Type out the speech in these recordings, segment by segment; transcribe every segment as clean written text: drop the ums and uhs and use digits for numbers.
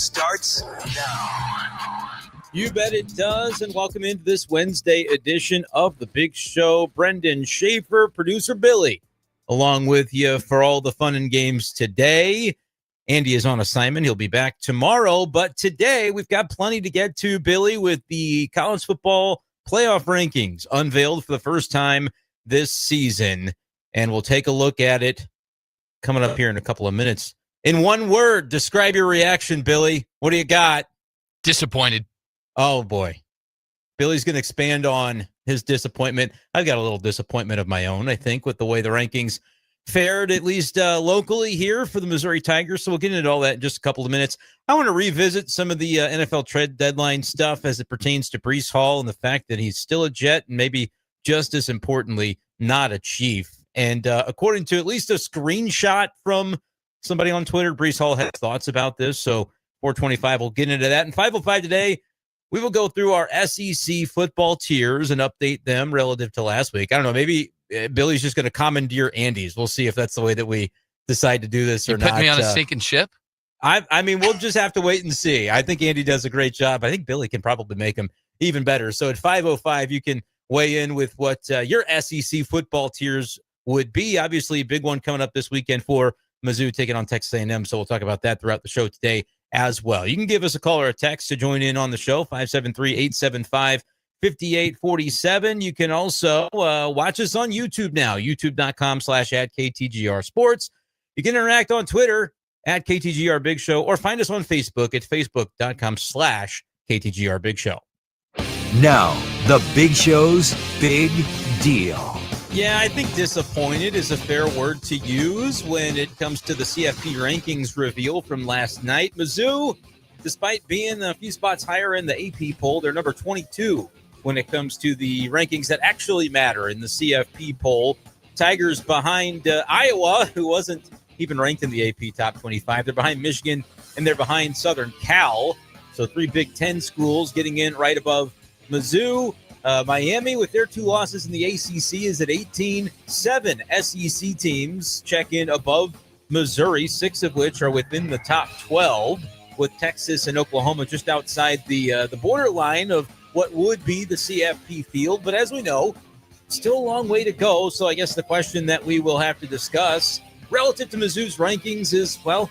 starts now. You bet it does, and welcome into this Wednesday edition of The Big Show. Brendan Schaefer, producer Billy, along with you for all the fun and games today. Andy is on assignment. He'll be back tomorrow, but today we've got plenty to get to, Billy, with the college football playoff rankings unveiled for the first time this season, and we'll take a look at it coming up here in a couple of minutes. In one word, describe your reaction, Billy. What do you got? Disappointed. Oh, boy. Billy's going to expand on his disappointment. I've got a little disappointment of my own, I think, with the way the rankings fared, at least locally here for the Missouri Tigers. So we'll get into all that in just a couple of minutes. I want to revisit some of the NFL trade deadline stuff as it pertains to Breece Hall and the fact that he's still a Jet and maybe just as importantly, not a Chief. And according to at least a screenshot from somebody on Twitter, Breece Hall has thoughts about this. So 425, we'll get into that. And 505 today, we will go through our SEC football tiers and update them relative to last week. I don't know. Maybe Billy's just going to commandeer Andy's. We'll see if that's the way that we decide to do this or not. Put me on a sinking ship? I mean, we'll just have to wait and see. I think Andy does a great job. I think Billy can probably make him even better. So at 505, you can weigh in with what your SEC football tiers would be. Obviously, a big one coming up this weekend for Mizzou taking on Texas A&M. So we'll talk about that throughout the show today as well. You can give us a call or a text to join in on the show, 573-875-5847. You can also watch us on YouTube now, youtube.com/@KTGR Sports. You can interact on Twitter @KTGR Big Show or find us on Facebook at facebook.com/KTGR Big Show. Now, the Big Show's Big Deal. Yeah, I think disappointed is a fair word to use when it comes to the CFP rankings reveal from last night. Mizzou, despite being a few spots higher in the AP poll, they're number 22 when it comes to the rankings that actually matter in the CFP poll. Tigers behind Iowa, who wasn't even ranked in the AP top 25. They're behind Michigan, and they're behind Southern Cal. So 3 Big Ten schools getting in right above Mizzou. Miami, with their 2 losses in the ACC, is at 18. 7 SEC teams check in above Missouri, 6 of which are within the top 12, with Texas and Oklahoma just outside the borderline of what would be the CFP field. But as we know, still a long way to go. So I guess the question that we will have to discuss relative to Mizzou's rankings is, well,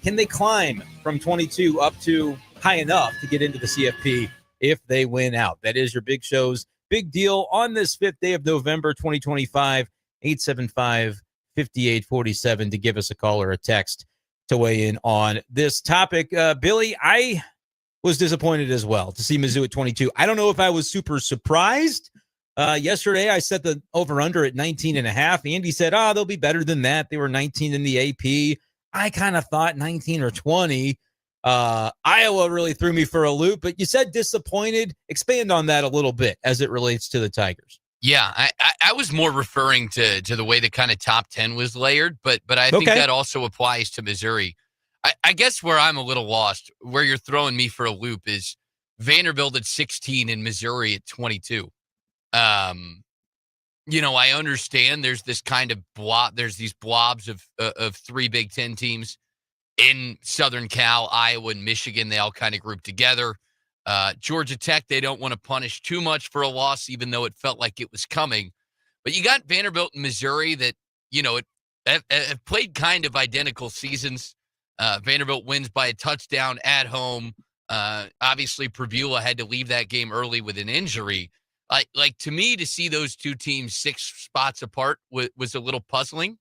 can they climb from 22 up to high enough to get into the CFP if they win out? That is your Big Show's Big Deal on this 5th day of November, 2025, 875-5847 to give us a call or a text to weigh in on this topic. Billy, I was disappointed as well to see Mizzou at 22. I don't know if I was super surprised. Yesterday, I set the over-under at 19.5. Andy said, they'll be better than that. They were 19 in the AP. I kind of thought 19 or 20. Iowa really threw me for a loop, but you said disappointed. Expand on that a little bit as it relates to the Tigers. Yeah, I was more referring to the way the kind of top 10 was layered, but I think that also applies to Missouri. I guess where I'm a little lost, where you're throwing me for a loop, is Vanderbilt at 16 and Missouri at 22. I understand there's this kind of there's these blobs of 3 Big Ten teams in Southern Cal, Iowa, and Michigan. They all kind of group together. Georgia Tech, they don't want to punish too much for a loss, even though it felt like it was coming. But you got Vanderbilt and Missouri that, have played kind of identical seasons. Vanderbilt wins by a touchdown at home. Obviously, Purvula had to leave that game early with an injury. Like to me, to see those 2 teams 6 spots apart was a little puzzling.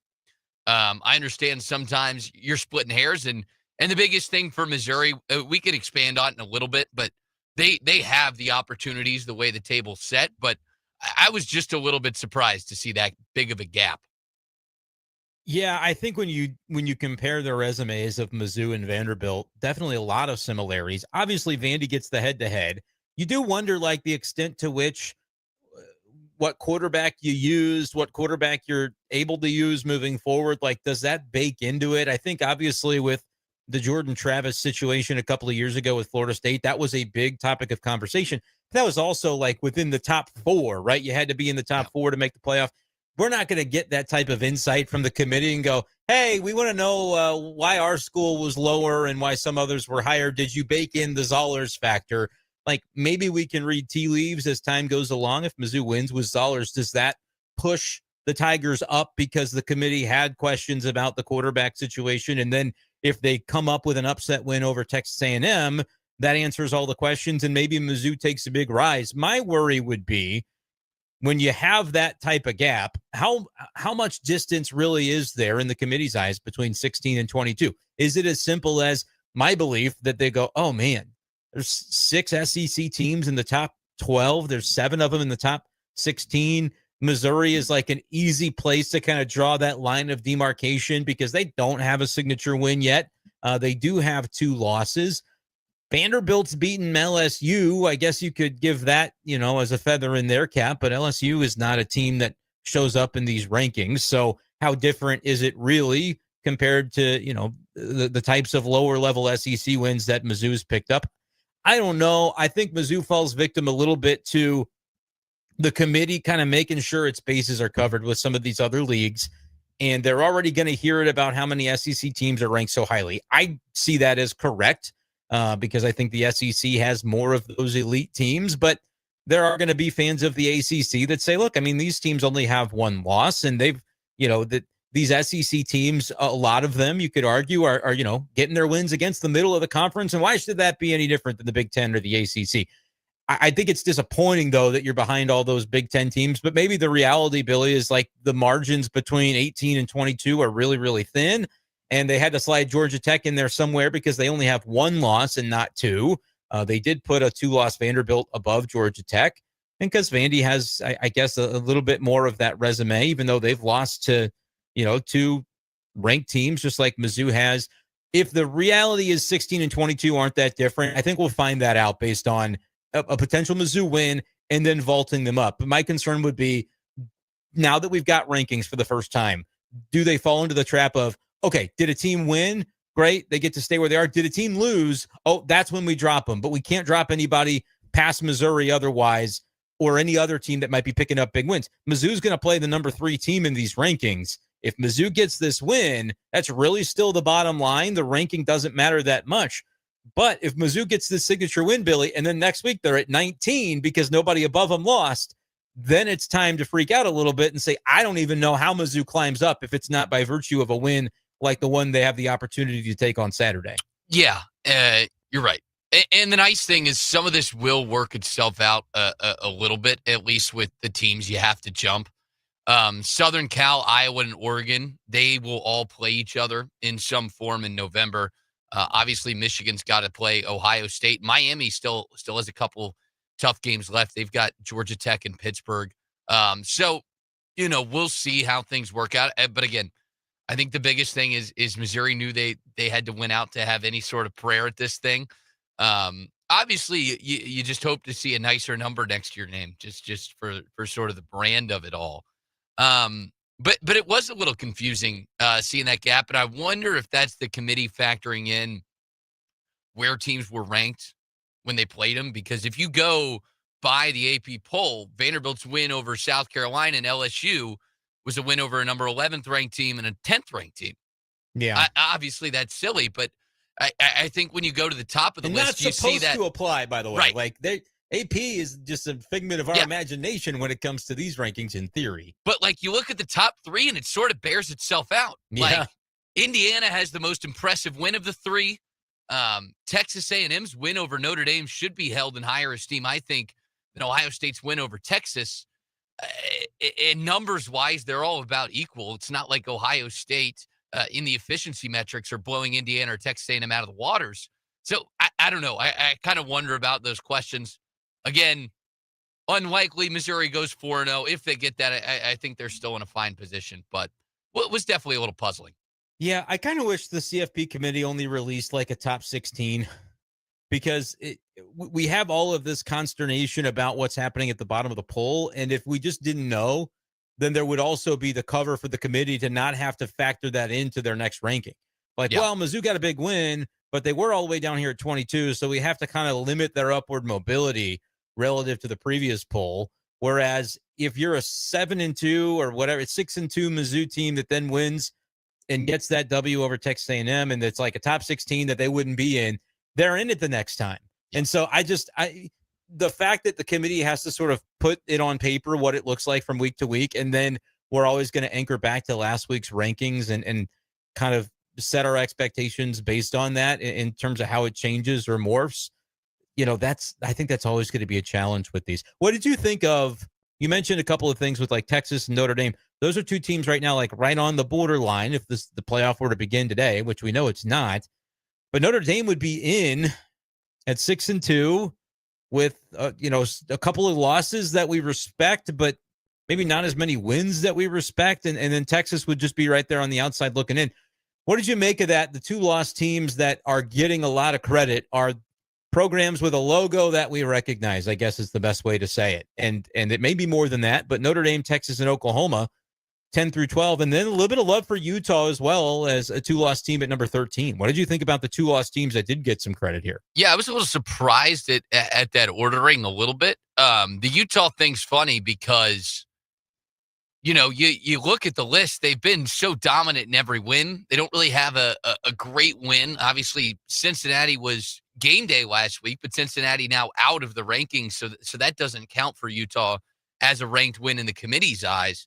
I understand sometimes you're splitting hairs, and the biggest thing for Missouri, we could expand on it in a little bit, but they have the opportunities the way the table's set. But I was just a little bit surprised to see that big of a gap. Yeah, I think when you compare the resumes of Mizzou and Vanderbilt, definitely a lot of similarities. Obviously, Vandy gets the head-to-head. You do wonder, like, the extent to which what quarterback you used, what quarterback you're able to use moving forward. Like, does that bake into it? I think, obviously, with the Jordan Travis situation a couple of years ago with Florida State, that was a big topic of conversation. That was also, like, within the top 4, right? You had to be in the top 4 to make the playoff. we're not going to get that type of insight from the committee and go, hey, we want to know why our school was lower and why some others were higher. Did you bake in the Zollers factor? Like, maybe we can read tea leaves as time goes along. If Mizzou wins with Zollers, does that push the Tigers up because the committee had questions about the quarterback situation? And then if they come up with an upset win over Texas A&M, that answers all the questions, and maybe Mizzou takes a big rise. My worry would be, when you have that type of gap, how much distance really is there in the committee's eyes between 16 and 22? Is it as simple as my belief that they go, oh, man, there's 6 SEC teams in the top 12. There's 7 of them in the top 16. Missouri is like an easy place to kind of draw that line of demarcation because they don't have a signature win yet. They do have 2 losses. Vanderbilt's beaten LSU. I guess you could give that, as a feather in their cap, but LSU is not a team that shows up in these rankings. So how different is it really compared to, the types of lower level SEC wins that Mizzou's picked up? I don't know. I think Mizzou falls victim a little bit to the committee kind of making sure its bases are covered with some of these other leagues. And they're already going to hear it about how many SEC teams are ranked so highly. I see that as correct. Because I think the SEC has more of those elite teams, but there are going to be fans of the ACC that say, look, I mean, these teams only have 1 loss, and they've, these SEC teams, a lot of them, you could argue, are getting their wins against the middle of the conference. And why should that be any different than the Big Ten or the ACC? I think it's disappointing, though, that you're behind all those Big Ten teams, but maybe the reality, Billy, is like the margins between 18 and 22 are really, really thin. And they had to slide Georgia Tech in there somewhere because they only have 1 loss and not 2. They did put a 2-loss Vanderbilt above Georgia Tech. And because Vandy has, I guess, a little bit more of that resume, even though they've lost to, 2 ranked teams, just like Mizzou has. If the reality is 16 and 22 aren't that different, I think we'll find that out based on a potential Mizzou win and then vaulting them up. But my concern would be, now that we've got rankings for the first time, do they fall into the trap of, okay, did a team win? Great. They get to stay where they are. Did a team lose? Oh, that's when we drop them. But we can't drop anybody past Missouri otherwise, or any other team that might be picking up big wins. Mizzou's going to play the number 3 team in these rankings. If Mizzou gets this win, that's really still the bottom line. The ranking doesn't matter that much. But if Mizzou gets this signature win, Billy, and then next week they're at 19 because nobody above them lost, then it's time to freak out a little bit and say, I don't even know how Mizzou climbs up if it's not by virtue of a win like the one they have the opportunity to take on Saturday. Yeah, you're right. And the nice thing is some of this will work itself out a little bit, at least with the teams you have to jump. Southern Cal, Iowa, and Oregon, they will all play each other in some form in November. Obviously, Michigan's got to play Ohio State. Miami still has a couple tough games left. They've got Georgia Tech and Pittsburgh. So, we'll see how things work out. But again, I think the biggest thing is Missouri knew they had to win out to have any sort of prayer at this thing. Obviously, you just hope to see a nicer number next to your name, just for sort of the brand of it all. But it was a little confusing seeing that gap, and I wonder if that's the committee factoring in where teams were ranked when they played them. Because if you go by the AP poll, Vanderbilt's win over South Carolina and LSU was a win over a number 11th ranked team and a 10th ranked team. Yeah. Obviously, that's silly, but I think when you go to the top of the list, you see that. Not supposed to apply, by the way. Right. Like, AP is just a figment of our imagination when it comes to these rankings in theory. But, like, you look at the top 3, and it sort of bears itself out. Yeah. Like, Indiana has the most impressive win of the 3. Texas A&M's win over Notre Dame should be held in higher esteem, I think, than Ohio State's win over Texas. And numbers-wise, they're all about equal. It's not like Ohio State in the efficiency metrics are blowing Indiana or Texas A&M out of the waters. So I don't know. I kind of wonder about those questions. Again, unlikely Missouri goes 4-0. If they get that, I think they're still in a fine position. But it was definitely a little puzzling. Yeah, I kind of wish the CFP committee only released like a top 16 because we have all of this consternation about what's happening at the bottom of the poll. And if we just didn't know, then there would also be the cover for the committee to not have to factor that into their next ranking. Like, well, Mizzou got a big win, but they were all the way down here at 22. So we have to kind of limit their upward mobility relative to the previous poll. Whereas if you're a 7-2 or whatever, 6-2 Mizzou team that then wins and gets that W over Texas A&M, and it's like a top 16 that they wouldn't be in, they're in it the next time. And so the fact that the committee has to sort of put it on paper, what it looks like from week to week, and then we're always going to anchor back to last week's rankings and kind of set our expectations based on that in terms of how it changes or morphs. I think that's always going to be a challenge with these. What did you think of? You mentioned a couple of things with like Texas and Notre Dame. Those are two teams right now, like right on the borderline. If the playoff were to begin today, which we know it's not, but Notre Dame would be in at 6-2 with a couple of losses that we respect, but maybe not as many wins that we respect, and then Texas would just be right there on the outside looking in. What did you make of that? The two lost teams that are getting a lot of credit are programs with a logo that we recognize, I guess is the best way to say it. And it may be more than that, but Notre Dame, Texas, and Oklahoma, 10 through 12, and then a little bit of love for Utah as well as a two-loss team at number 13. What did you think about the two-loss teams that did get some credit here? Yeah, I was a little surprised at that ordering a little bit. The Utah thing's funny because, you look at the list, they've been so dominant in every win. They don't really have a great win. Obviously, Cincinnati was game day last week, but Cincinnati now out of the rankings, so that doesn't count for Utah as a ranked win in the committee's eyes.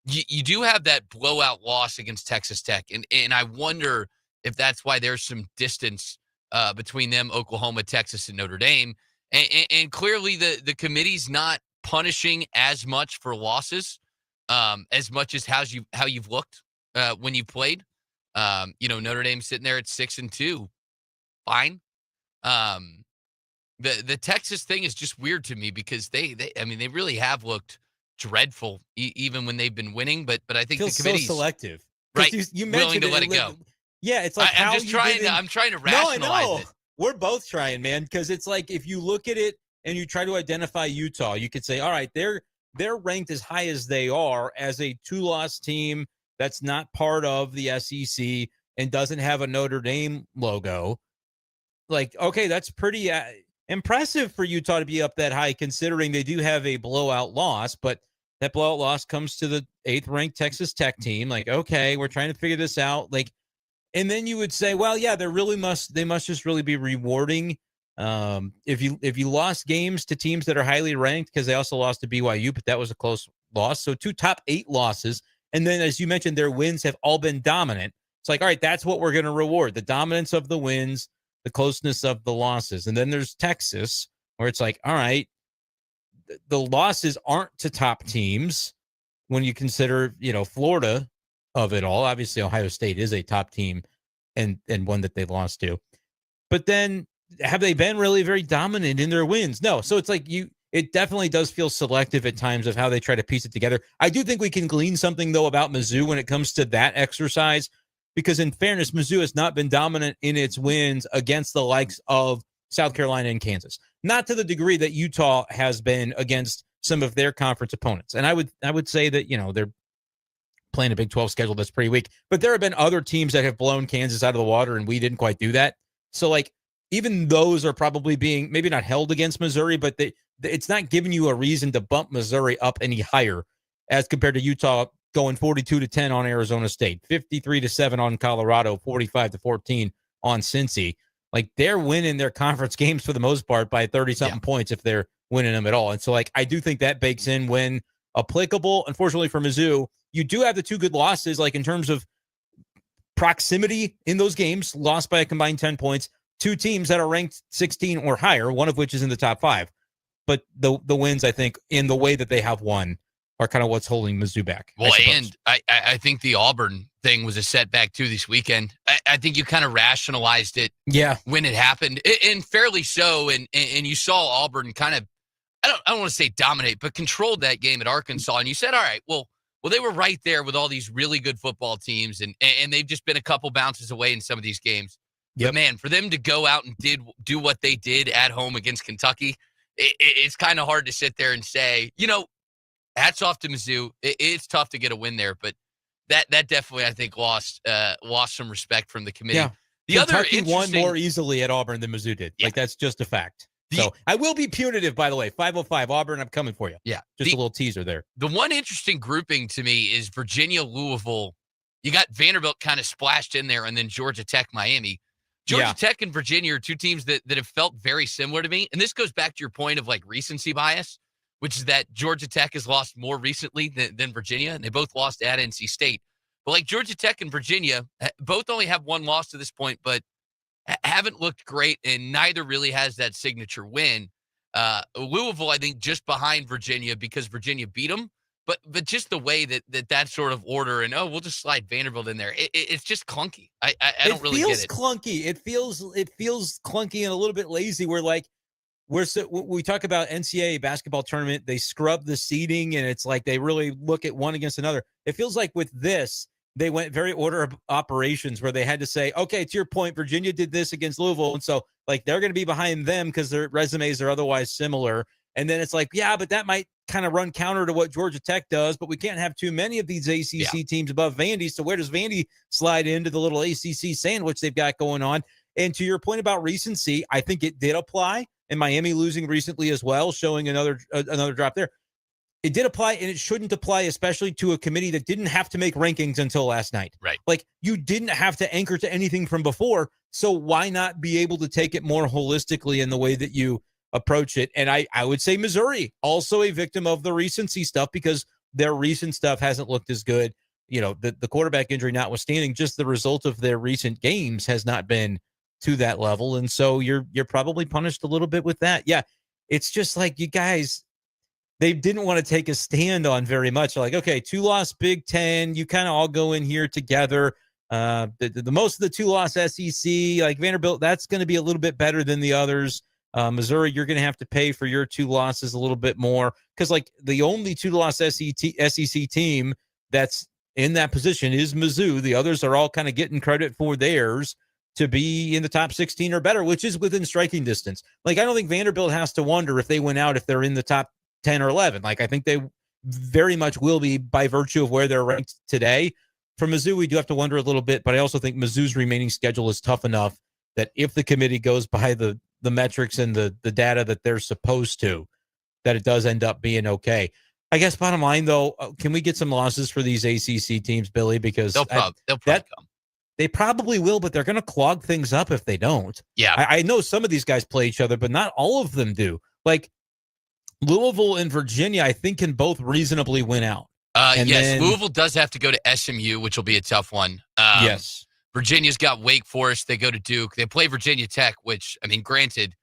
You do have that blowout loss against Texas Tech, and I wonder if that's why there's some distance between them, Oklahoma, Texas, and Notre Dame. And clearly the committee's not punishing as much for losses, as much as how you've looked when you played. Notre Dame sitting there at 6-2, fine. The Texas thing is just weird to me because they really have looked dreadful even when they've been winning. But I think the committee's so selective, right? You willing mentioned to let it go. Yeah, it's like I'm trying to rationalize it. We're both trying, man, because it's like if you look at it and you try to identify Utah, you could say, all right, they're ranked as high as they are as a two-loss team that's not part of the SEC and doesn't have a Notre Dame logo. Like, okay, that's pretty impressive for Utah to be up that high, considering they do have a blowout loss, but that blowout loss comes to the 8th-ranked Texas Tech team. Like, okay, we're trying to figure this out. Like, and then you would say, well, yeah, they must just really be rewarding. If you lost games to teams that are highly ranked, because they also lost to BYU, but that was a close loss. So 2 top 8 losses. And then, as you mentioned, their wins have all been dominant. It's like, all right, that's what we're going to reward: the dominance of the wins, the closeness of the losses. And then there's Texas, where it's like, all right, the losses aren't to top teams when you consider, Florida of it all. Obviously, Ohio State is a top team and one that they lost to. But then have they been really very dominant in their wins? No. So it's like it definitely does feel selective at times of how they try to piece it together. I do think we can glean something, though, about Mizzou when it comes to that exercise, because in fairness, Mizzou has not been dominant in its wins against the likes of South Carolina and Kansas, not to the degree that Utah has been against some of their conference opponents. And I would say that, they're playing a Big 12 schedule that's pretty weak, but there have been other teams that have blown Kansas out of the water, and we didn't quite do that. So, like, even those are probably being maybe not held against Missouri, but it's not giving you a reason to bump Missouri up any higher as compared to Utah going 42-10 on Arizona State, 53-7 on Colorado, 45-14 on Cincy. Like, they're winning their conference games for the most part by 30-something points if they're winning them at all. And so, like, I do think that bakes in when applicable. Unfortunately for Mizzou, you do have the 2 good losses, like in terms of proximity in those games, lost by a combined 10 points, 2 teams that are ranked 16 or higher, one of which is in the top 5. But the wins, I think, in the way that they have won, are kind of what's holding Mizzou back. Well, and I think the Auburn thing was a setback too this weekend. I think you kind of rationalized it when it happened, and fairly so. And you saw Auburn kind of, I don't want to say dominate, but controlled that game at Arkansas. And you said, all right, well, they were right there with all these really good football teams, and they've just been a couple bounces away in some of these games. Yep. But, man, for them to go out and do what they did at home against Kentucky, it's kind of hard to sit there and say, hats off to Mizzou. It's tough to get a win there, but that definitely, I think, lost some respect from the committee. Yeah. Kentucky won more easily at Auburn than Mizzou did. Yeah. Like, that's just a fact. So I will be punitive, by the way. 505 Auburn, I'm coming for you. Yeah. Just a little teaser there. The one interesting grouping to me is Virginia, Louisville. You got Vanderbilt kind of splashed in there, and then Georgia Tech, Miami. Georgia Tech and Virginia are two teams that have felt very similar to me. And this goes back to your point of like recency bias, which is that Georgia Tech has lost more recently than Virginia, and they both lost at NC State. But like Georgia Tech and Virginia, both only have one loss to this point, but haven't looked great, and neither really has that signature win. Louisville, I think, just behind Virginia because Virginia beat them. But just the way that sort of order and, we'll just slide Vanderbilt in there. It's just clunky. I don't really get it. It feels clunky. It feels clunky and a little bit lazy. We talk about NCAA basketball tournament. They scrub the seeding, and it's like they really look at one against another. It feels like with this, they went very order of operations where they had to say, okay, to your point, Virginia did this against Louisville. And so like they're going to be behind them because their resumes are otherwise similar. And then it's like, yeah, but that might kind of run counter to what Georgia Tech does, but we can't have too many of these ACC teams above Vandy. So where does Vandy slide into the little ACC sandwich they've got going on? And to your point about recency, I think it did apply, and Miami losing recently as well, showing another drop there. It did apply, and it shouldn't apply, especially to a committee that didn't have to make rankings until last night. Right. Like, you didn't have to anchor to anything from before, so why not be able to take it more holistically in the way that you approach it? And I would say Missouri, also a victim of the recency stuff because their recent stuff hasn't looked as good. You know, the quarterback injury notwithstanding, just the result of their recent games has not been to that level. And so you're probably punished a little bit with that. Yeah, it's just like you guys, they didn't want to take a stand on very much. Like, okay, 2-loss Big Ten, you kind of all go in here together. The most of the 2-loss SEC, like Vanderbilt, that's going to be a little bit better than the others. Missouri, you're going to have to pay for your 2 losses a little bit more because, like, the only 2-loss SEC team that's in that position is Mizzou. The others are all kind of getting credit for theirs to be in the top 16 or better, which is within striking distance. Like, I don't think Vanderbilt has to wonder if they win out if they're in the top 10 or 11. Like, I think they very much will be by virtue of where they're ranked today. For Mizzou, we do have to wonder a little bit, but I also think Mizzou's remaining schedule is tough enough that if the committee goes by the metrics and the data that they're supposed to, that it does end up being okay. I guess bottom line, though, can we get some losses for these ACC teams, Billy? Because they'll probably come. They probably will, but they're going to clog things up if they don't. Yeah. I know some of these guys play each other, but not all of them do. Like Louisville and Virginia, I think, can both reasonably win out. Yes, Louisville does have to go to SMU, which will be a tough one. Yes. Virginia's got Wake Forest. They go to Duke. They play Virginia Tech, which, I mean, granted,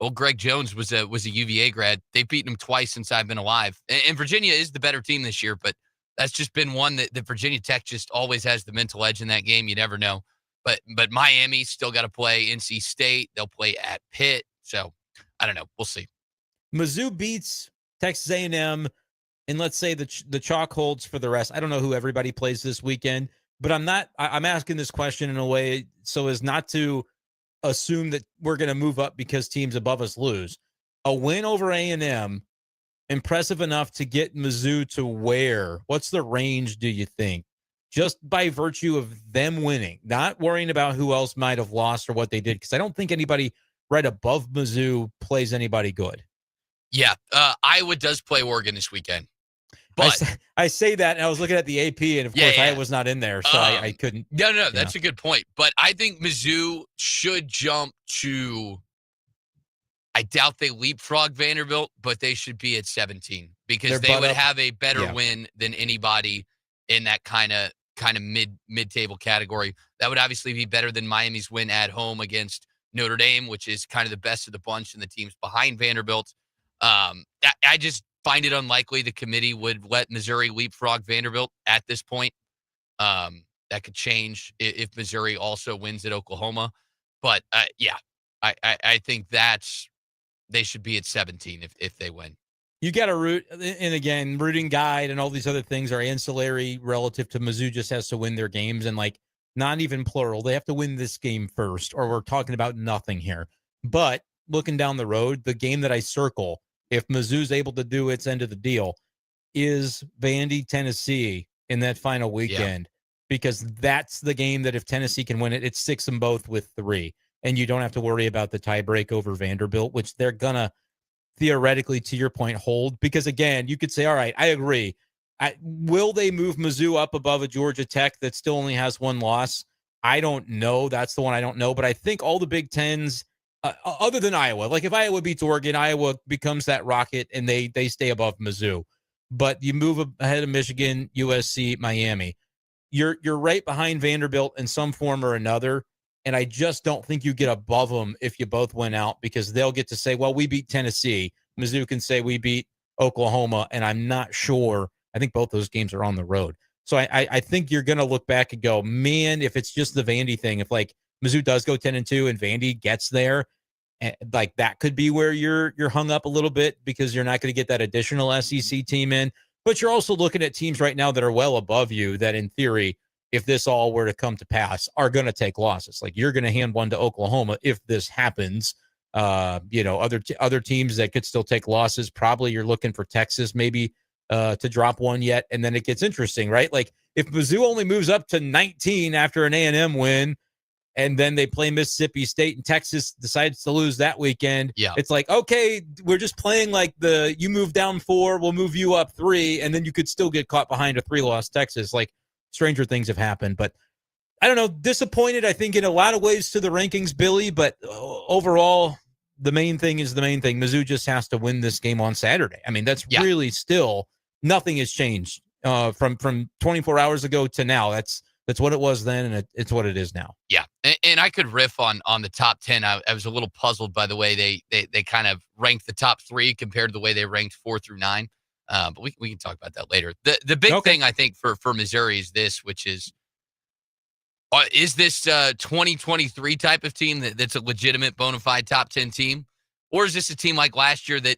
old Greg Jones was a UVA grad. They've beaten him twice since I've been alive. And Virginia is the better team this year, but that's just been one that Virginia Tech just always has the mental edge in that game. You never know. But Miami still got to play NC State. They'll play at Pitt. So, I don't know. We'll see. Mizzou beats Texas A&M, and let's say the chalk holds for the rest. I don't know who everybody plays this weekend, but I'm asking this question in a way so as not to assume that we're going to move up because teams above us lose. A win over A&M, impressive enough to get Mizzou to where? What's the range, do you think? Just by virtue of them winning, not worrying about who else might have lost or what they did, because I don't think anybody right above Mizzou plays anybody good. Yeah, Iowa does play Oregon this weekend. But I say that, and I was looking at the AP, and of course, Iowa was not in there, so I couldn't. No, that's a good point. But I think Mizzou should jump to. I doubt they leapfrog Vanderbilt, but they should be at 17 because they would have a better win than anybody in that kind of mid-table category. That would obviously be better than Miami's win at home against Notre Dame, which is kind of the best of the bunch and the teams behind Vanderbilt. I just find it unlikely the committee would let Missouri leapfrog Vanderbilt at this point. That could change if Missouri also wins at Oklahoma. But, I think they should be at 17 if they win. You got to root, and again, rooting guide and all these other things are ancillary relative to Mizzou just has to win their games, and like not even plural. They have to win this game first, or we're talking about nothing here. But looking down the road, the game that I circle, if Mizzou's able to do its end of the deal, is Vandy, Tennessee in that final weekend, because that's the game that if Tennessee can win it, it sticks them both with 3. and you don't have to worry about the tiebreak over Vanderbilt, which they're going to theoretically, to your point, hold. Because, again, you could say, all right, I agree. Will they move Mizzou up above a Georgia Tech that still only has one loss? I don't know. That's the one I don't know. But I think all the Big Tens, other than Iowa, like if Iowa beats Oregon, Iowa becomes that rocket and they stay above Mizzou. But you move ahead of Michigan, USC, Miami. You're right behind Vanderbilt in some form or another. And I just don't think you get above them if you both went out, because they'll get to say, well, we beat Tennessee. Mizzou can say we beat Oklahoma. And I'm not sure. I think both those games are on the road. So I think you're going to look back and go, man, if it's just the Vandy thing, if like Mizzou does go 10-2 and Vandy gets there, like that could be where you're hung up a little bit, because you're not going to get that additional SEC team in. But you're also looking at teams right now that are well above you that, in theory, if this all were to come to pass, are going to take losses. Like you're going to hand one to Oklahoma if this happens. Other teams that could still take losses. Probably you're looking for Texas maybe to drop one yet, and then it gets interesting, right? Like if Mizzou only moves up to 19 after an A&M win, and then they play Mississippi State and Texas decides to lose that weekend, it's like, okay, we're just playing like you move down 4, we'll move you up 3, and then you could still get caught behind a 3-loss Texas. Like stranger things have happened, but I don't know. Disappointed, I think, in a lot of ways to the rankings, Billy, but overall, the main thing is the main thing. Mizzou just has to win this game on Saturday. I mean, that's really still nothing has changed from 24 hours ago to now. That's what it was then, and it's what it is now. Yeah, and I could riff on the top 10. I was a little puzzled by the way they kind of ranked the top 3 compared to the way they ranked 4 through 9. But we can talk about that later. The big thing I think for Missouri is this, which is this 2023 type of team that's a legitimate bona fide top 10 team? Or is this a team like last year that,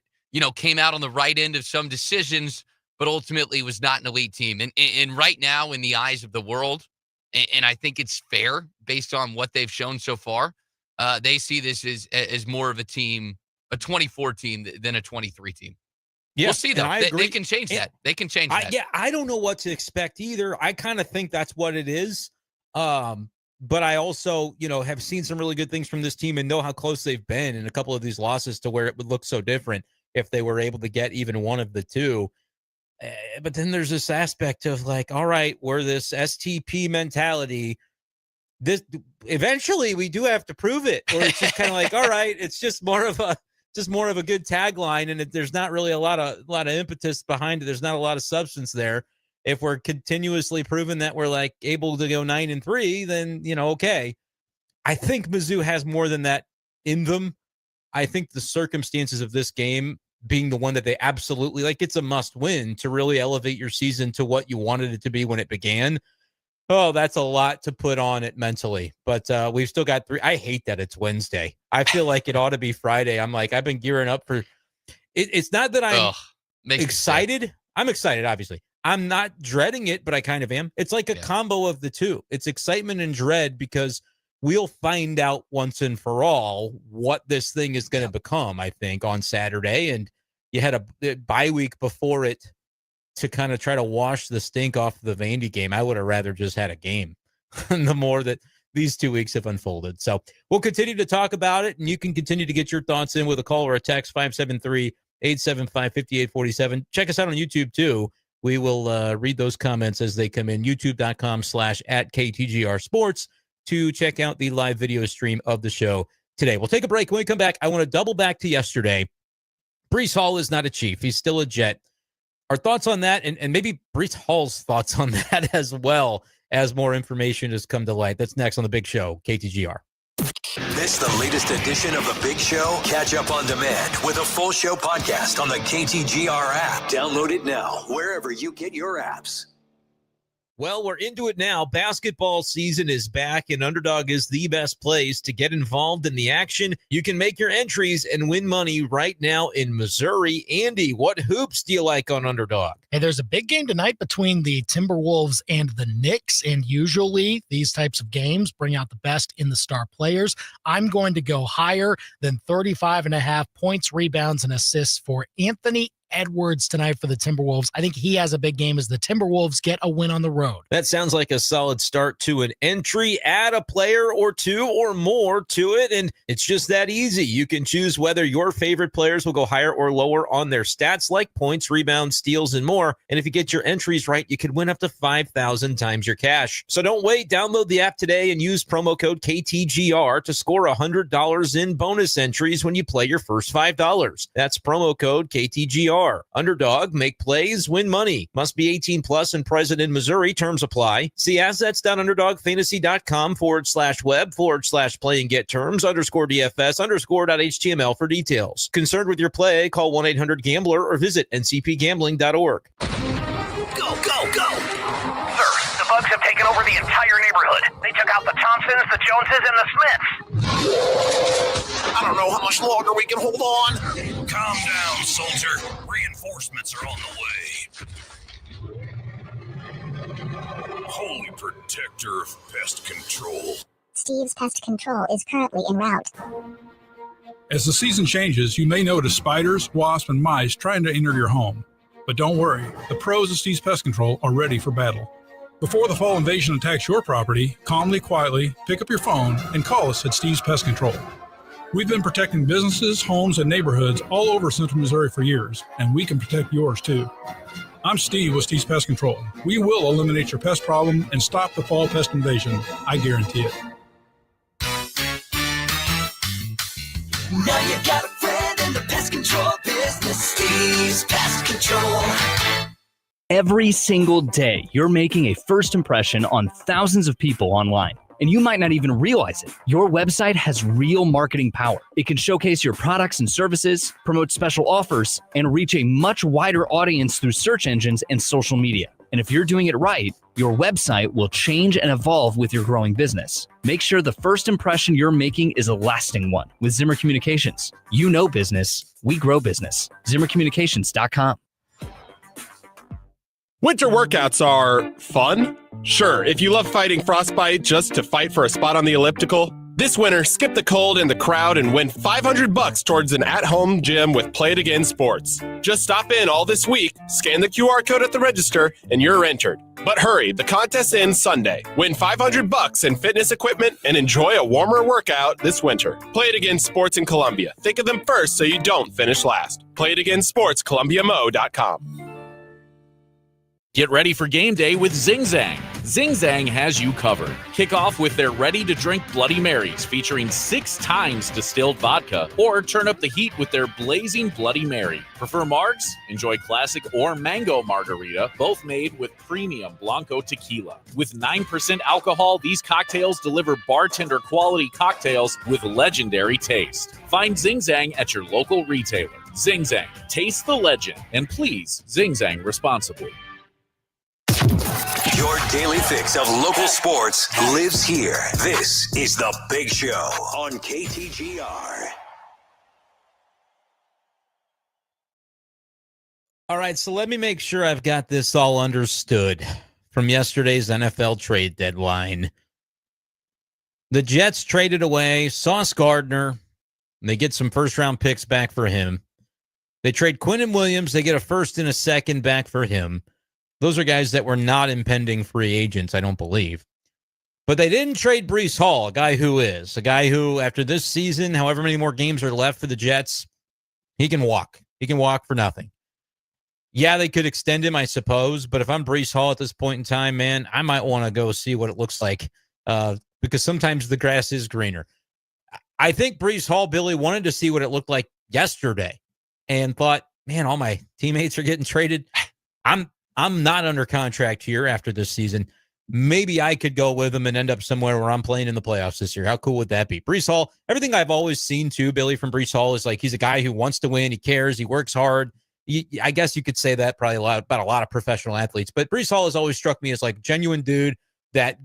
came out on the right end of some decisions, but ultimately was not an elite team? And right now, in the eyes of the world, and I think it's fair based on what they've shown so far, they see this as more of a team, a 24 team than a 23 team. Yeah, we'll see, though. They can change that. They can change that. I don't know what to expect either. I kind of think that's what it is. But I also, have seen some really good things from this team and know how close they've been in a couple of these losses to where it would look so different if they were able to get even one of the two. But then there's this aspect of like, all right, we're this STP mentality. This eventually we do have to prove it, or it's just kind of like, all right, it's just more of a good tagline, and there's not really a lot of impetus behind it. There's not a lot of substance there. If we're continuously proving that we're like able to go 9-3, then, okay. I think Mizzou has more than that in them. I think the circumstances of this game being the one that they absolutely like, it's a must win to really elevate your season to what you wanted it to be when it began. Oh, that's a lot to put on it mentally, but we've still got 3. I hate that it's Wednesday. I feel like it ought to be Friday. I'm like, I've been gearing up for it. It's not that I'm excited. I'm excited, obviously. I'm not dreading it, but I kind of am. It's like a combo of the two. It's excitement and dread, because we'll find out once and for all what this thing is going to become, I think, on Saturday. And you had a bye week before it to kind of try to wash the stink off the Vandy game. I would have rather just had a game the more that these 2 weeks have unfolded. So we'll continue to talk about it, and you can continue to get your thoughts in with a call or a text, 573-875-5847. Check us out on YouTube, too. We will read those comments as they come in. YouTube.com/@KTGR Sports to check out the live video stream of the show today. We'll take a break. When we come back, I want to double back to yesterday. Breece Hall is not a Chief. He's still a Jet. Our thoughts on that, and maybe Breece Hall's thoughts on that as well, as more information has come to light. That's next on The Big Show, KTGR. Miss the latest edition of The Big Show? Catch up on demand with a full show podcast on the KTGR app. Download it now, wherever you get your apps. Well, we're into it now. Basketball season is back, and Underdog is the best place to get involved in the action. You can make your entries and win money right now in Missouri. Andy, what hoops do you like on Underdog? Hey, there's a big game tonight between the Timberwolves and the Knicks, and usually these types of games bring out the best in the star players. I'm going to go higher than 35.5 points, rebounds, and assists for Anthony Edwards tonight for the Timberwolves. I think he has a big game as the Timberwolves get a win on the road. That sounds like a solid start to an entry. Add a player or two or more to it, and it's just that easy. You can choose whether your favorite players will go higher or lower on their stats like points, rebounds, steals, and more. And if you get your entries right, you could win up to 5,000 times your cash. So don't wait. Download the app today and use promo code KTGR to score $100 in bonus entries when you play your first $5. That's promo code KTGR. Underdog, make plays, win money. Must be 18 plus and present in Missouri. Terms apply. See assets.underdogfantasy.com/web/play and get terms _DFS_.html for details. Concerned with your play, call 1-800-GAMBLER or visit ncpgambling.org. Go, go, go! Sir, the bugs have taken over the entire neighborhood. They took out the Thompsons, the Joneses, and the Smiths. I don't know how much longer we can hold on. Calm down, soldier. Reinforcements are on the way. Holy protector of pest control. Steve's Pest Control is currently en route. As the season changes, you may notice spiders, wasps, and mice trying to enter your home. But don't worry, the pros of Steve's Pest Control are ready for battle. Before the fall invasion attacks your property, calmly, quietly, pick up your phone and call us at Steve's Pest Control. We've been protecting businesses, homes, and neighborhoods all over Central Missouri for years, and we can protect yours too. I'm Steve with Steve's Pest Control. We will eliminate your pest problem and stop the fall pest invasion. I guarantee it. Now you got a friend in the pest control business. Steve's Pest Control. Every single day, you're making a first impression on thousands of people online. And you might not even realize it. Your website has real marketing power. It can showcase your products and services, promote special offers, and reach a much wider audience through search engines and social media. And if you're doing it right, your website will change and evolve with your growing business. Make sure the first impression you're making is a lasting one with Zimmer Communications. You know business, we grow business. ZimmerCommunications.com. Winter workouts are fun. Sure, if you love fighting frostbite just to fight for a spot on the elliptical, this winter, skip the cold and the crowd and win $500 towards an at-home gym with Play It Again Sports. Just stop in all this week, scan the QR code at the register, and you're entered. But hurry, the contest ends Sunday. Win $500 in fitness equipment and enjoy a warmer workout this winter. Play It Again Sports in Columbia. Think of them first so you don't finish last. Play It Again Sports, ColumbiaMo.com. Get ready for game day with Zing Zang. Zing Zang has you covered. Kick off with their ready-to-drink Bloody Marys featuring 6 times distilled vodka, or turn up the heat with their blazing Bloody Mary. Prefer margs? Enjoy classic or mango margarita, both made with premium Blanco tequila. With 9% alcohol, these cocktails deliver bartender-quality cocktails with legendary taste. Find Zing Zang at your local retailer. Zing Zang, taste the legend, and please Zing Zang responsibly. Your daily fix of local sports lives here. This is The Big Show on KTGR. All right, so let me make sure I've got this all understood from yesterday's NFL trade deadline. The Jets traded away Sauce Gardner. They get some first-round picks back for him. They trade Quinnen Williams. They get a first and a second back for him. Those are guys that were not impending free agents, I don't believe. But they didn't trade Breece Hall, a guy who, after this season, however many more games are left for the Jets, he can walk. He can walk for nothing. Yeah, they could extend him, I suppose. But if I'm Breece Hall at this point in time, man, I might want to go see what it looks like because sometimes the grass is greener. I think Breece Hall, Billy, wanted to see what it looked like yesterday and thought, man, all my teammates are getting traded. I'm not under contract here after this season. Maybe I could go with him and end up somewhere where I'm playing in the playoffs this year. How cool would that be? Breece Hall, everything I've always seen too, Billy, from Breece Hall is like he's a guy who wants to win. He cares. He works hard. I guess you could say that probably about a lot of professional athletes. But Breece Hall has always struck me as like a genuine dude that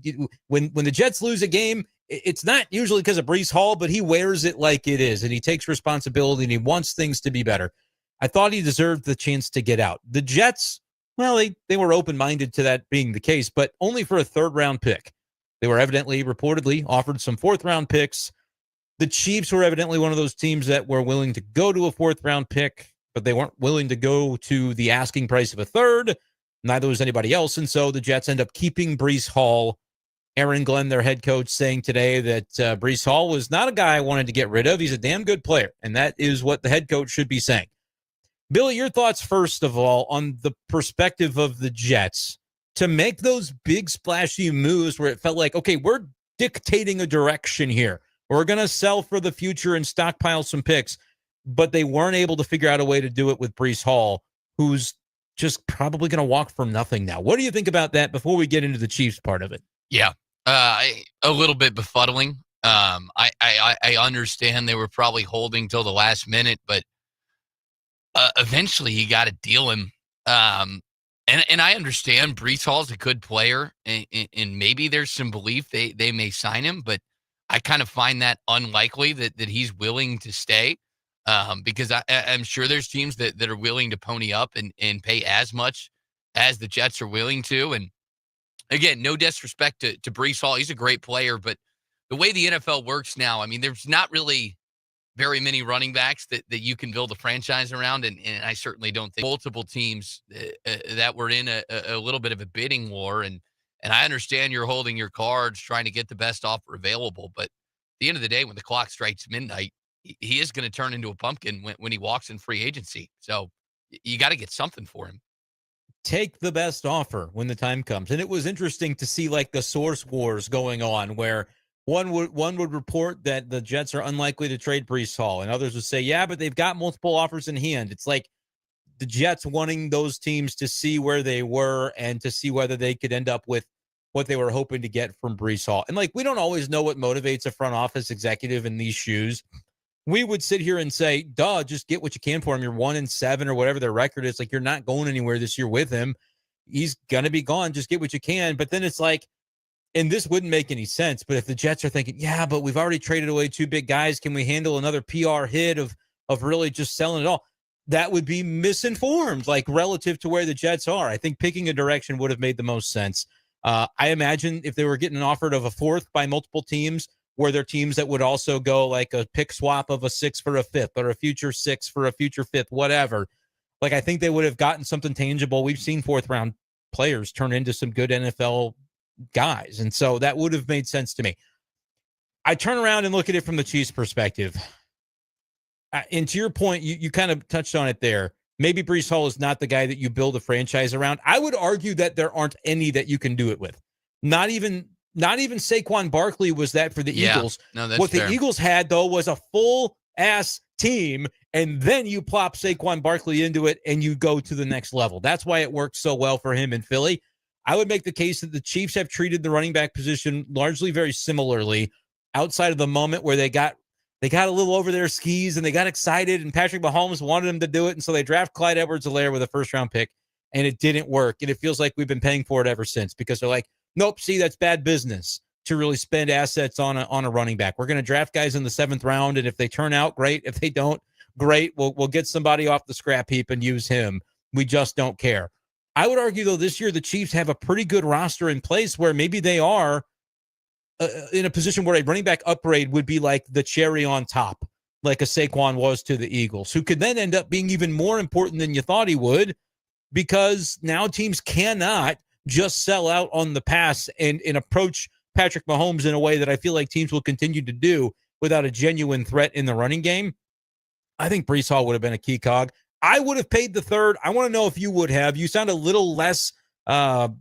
when the Jets lose a game, it's not usually because of Breece Hall, but he wears it like it is. And he takes responsibility and he wants things to be better. I thought he deserved the chance to get out. The Jets, well, they were open-minded to that being the case, but only for a third-round pick. They were reportedly offered some fourth-round picks. The Chiefs were evidently one of those teams that were willing to go to a fourth-round pick. but they weren't willing to go to the asking price of a third. Neither was anybody else. And so the Jets end up keeping Breece Hall. Aaron Glenn, their head coach, saying today that Breece Hall was not a guy I wanted to get rid of. He's a damn good player, and that is what the head coach should be saying. Billy, your thoughts, first of all, on the perspective of the Jets to make those big splashy moves where it felt like, okay, we're dictating a direction here. We're going to sell for the future and stockpile some picks, but they weren't able to figure out a way to do it with Breece Hall, who's just probably going to walk for nothing now. What do you think about that before we get into the Chiefs part of it? Yeah, a little bit befuddling. I understand they were probably holding till the last minute, but eventually you got to deal him. And I understand Breece Hall's a good player, and maybe there's some belief they may sign him, but I kind of find that unlikely that he's willing to stay, because I'm sure there's teams that are willing to pony up and pay as much as the Jets are willing to. And again, no disrespect to Breece Hall. He's a great player, but the way the NFL works now, I mean, there's not really very many running backs that you can build a franchise around. And I certainly don't think multiple teams that were in a little bit of a bidding war. And I understand you're holding your cards, trying to get the best offer available. But at the end of the day, when the clock strikes midnight, he is going to turn into a pumpkin when he walks in free agency. So you got to get something for him. Take the best offer when the time comes. And it was interesting to see like the source wars going on where one would report that the Jets are unlikely to trade Breece Hall, and others would say, yeah, but they've got multiple offers in hand. It's like the Jets wanting those teams to see where they were and to see whether they could end up with what they were hoping to get from Breece Hall. And like, we don't always know what motivates a front office executive in these shoes. We would sit here and say, duh, just get what you can for him. You're 1-7 or whatever their record is. Like, you're not going anywhere this year with him. He's going to be gone. Just get what you can. But then it's like, and this wouldn't make any sense, but if the Jets are thinking, yeah, but we've already traded away 2 big guys, can we handle another PR hit of really just selling it all? That would be misinformed, like relative to where the Jets are. I think picking a direction would have made the most sense. I imagine if they were getting offered of a fourth by multiple teams, were there teams that would also go like a pick swap of a 6 for a 5th or a future 6 for a future 5th, whatever. Like, I think they would have gotten something tangible. We've seen 4th round players turn into some good NFL guys. And so that would have made sense to me. I turn around and look at it from the Chiefs perspective. And to your point, you kind of touched on it there. Maybe Breece Hall is not the guy that you build a franchise around. I would argue that there aren't any that you can do it with. Not even Saquon Barkley was that for the Eagles. No, that's what fair. The Eagles had, though, was a full-ass team, and then you plop Saquon Barkley into it, and you go to the next level. That's why it worked so well for him in Philly. I would make the case that the Chiefs have treated the running back position largely very similarly, outside of the moment where they got a little over their skis and they got excited, and Patrick Mahomes wanted them to do it, and so they draft Clyde Edwards-Helaire with a first-round pick, and it didn't work. And it feels like we've been paying for it ever since because they're like, nope, see, that's bad business to really spend assets on a running back. We're going to draft guys in the 7th round, and if they turn out, great. If they don't, great. We'll get somebody off the scrap heap and use him. We just don't care. I would argue, though, this year the Chiefs have a pretty good roster in place where maybe they are in a position where a running back upgrade would be like the cherry on top, like a Saquon was to the Eagles, who could then end up being even more important than you thought he would, because now teams cannot just sell out on the pass and approach Patrick Mahomes in a way that I feel like teams will continue to do without a genuine threat in the running game. I think Breece Hall would have been a key cog. I would have paid the third. I want to know if you would have. You sound a little less on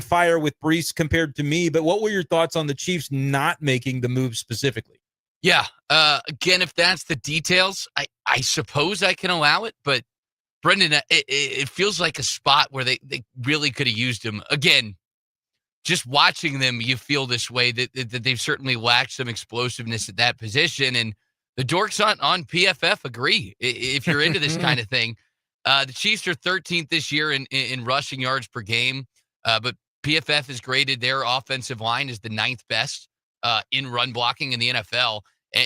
fire with Breece compared to me, but what were your thoughts on the Chiefs not making the move specifically? Yeah. Again, if that's the details, I suppose I can allow it, but Brendan, it feels like a spot where they really could have used him. Again, just watching them, you feel this way, that they've certainly lacked some explosiveness at that position. And the dorks on PFF agree, if you're into this kind of thing. The Chiefs are 13th this year in rushing yards per game, but PFF has graded their offensive line as the 9th best in run blocking in the NFL.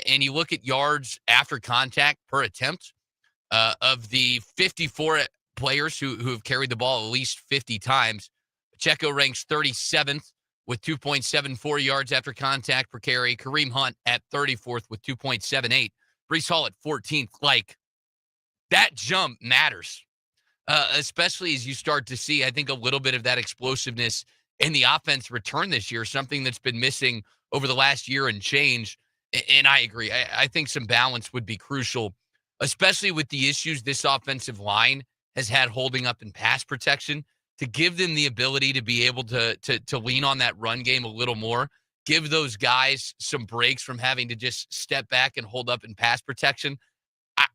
And you look at yards after contact per attempt, of the 54 players who have carried the ball at least 50 times, Pacheco ranks 37th with 2.74 yards after contact per carry. Kareem Hunt at 34th with 2.78. Breece Hall at 14th. Like, that jump matters, especially as you start to see, I think, a little bit of that explosiveness in the offense return this year, something that's been missing over the last year and change. And I agree. I think some balance would be crucial, especially with the issues this offensive line has had holding up in pass protection, to give them the ability to be able to lean on that run game a little more, give those guys some breaks from having to just step back and hold up in pass protection.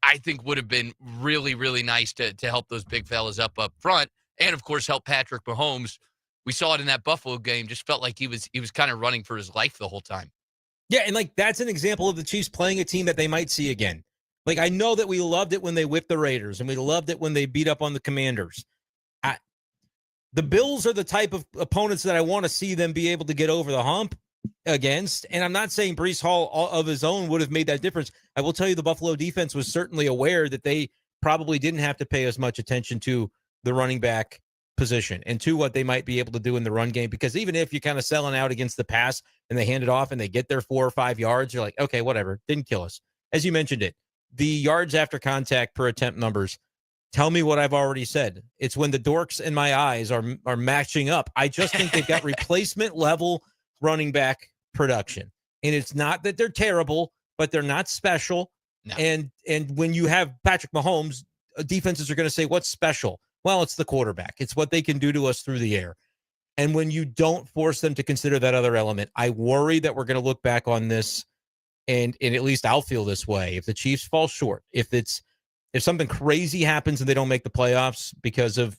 I think would have been really, really nice to help those big fellas up front, and of course help Patrick Mahomes. We saw it in that Buffalo game. Just felt like he was kind of running for his life the whole time. Yeah, and like that's an example of the Chiefs playing a team that they might see again. Like I know that we loved it when they whipped the Raiders, and we loved it when they beat up on the Commanders. The Bills are the type of opponents that I want to see them be able to get over the hump against. And I'm not saying Breece Hall of his own would have made that difference. I will tell you the Buffalo defense was certainly aware that they probably didn't have to pay as much attention to the running back position and to what they might be able to do in the run game. Because even if you're kind of selling out against the pass and they hand it off and they get their 4 or 5 yards, you're like, okay, whatever, didn't kill us. As you mentioned it, the yards after contact per attempt numbers tell me what I've already said. It's when the dorks in my eyes are matching up. I just think they've got replacement level running back production. And it's not that they're terrible, but they're not special. No. And when you have Patrick Mahomes, defenses are going to say, what's special? Well, it's the quarterback. It's what they can do to us through the air. And when you don't force them to consider that other element, I worry that we're going to look back on this, and at least I'll feel this way. If the Chiefs fall short, if something crazy happens and they don't make the playoffs because of,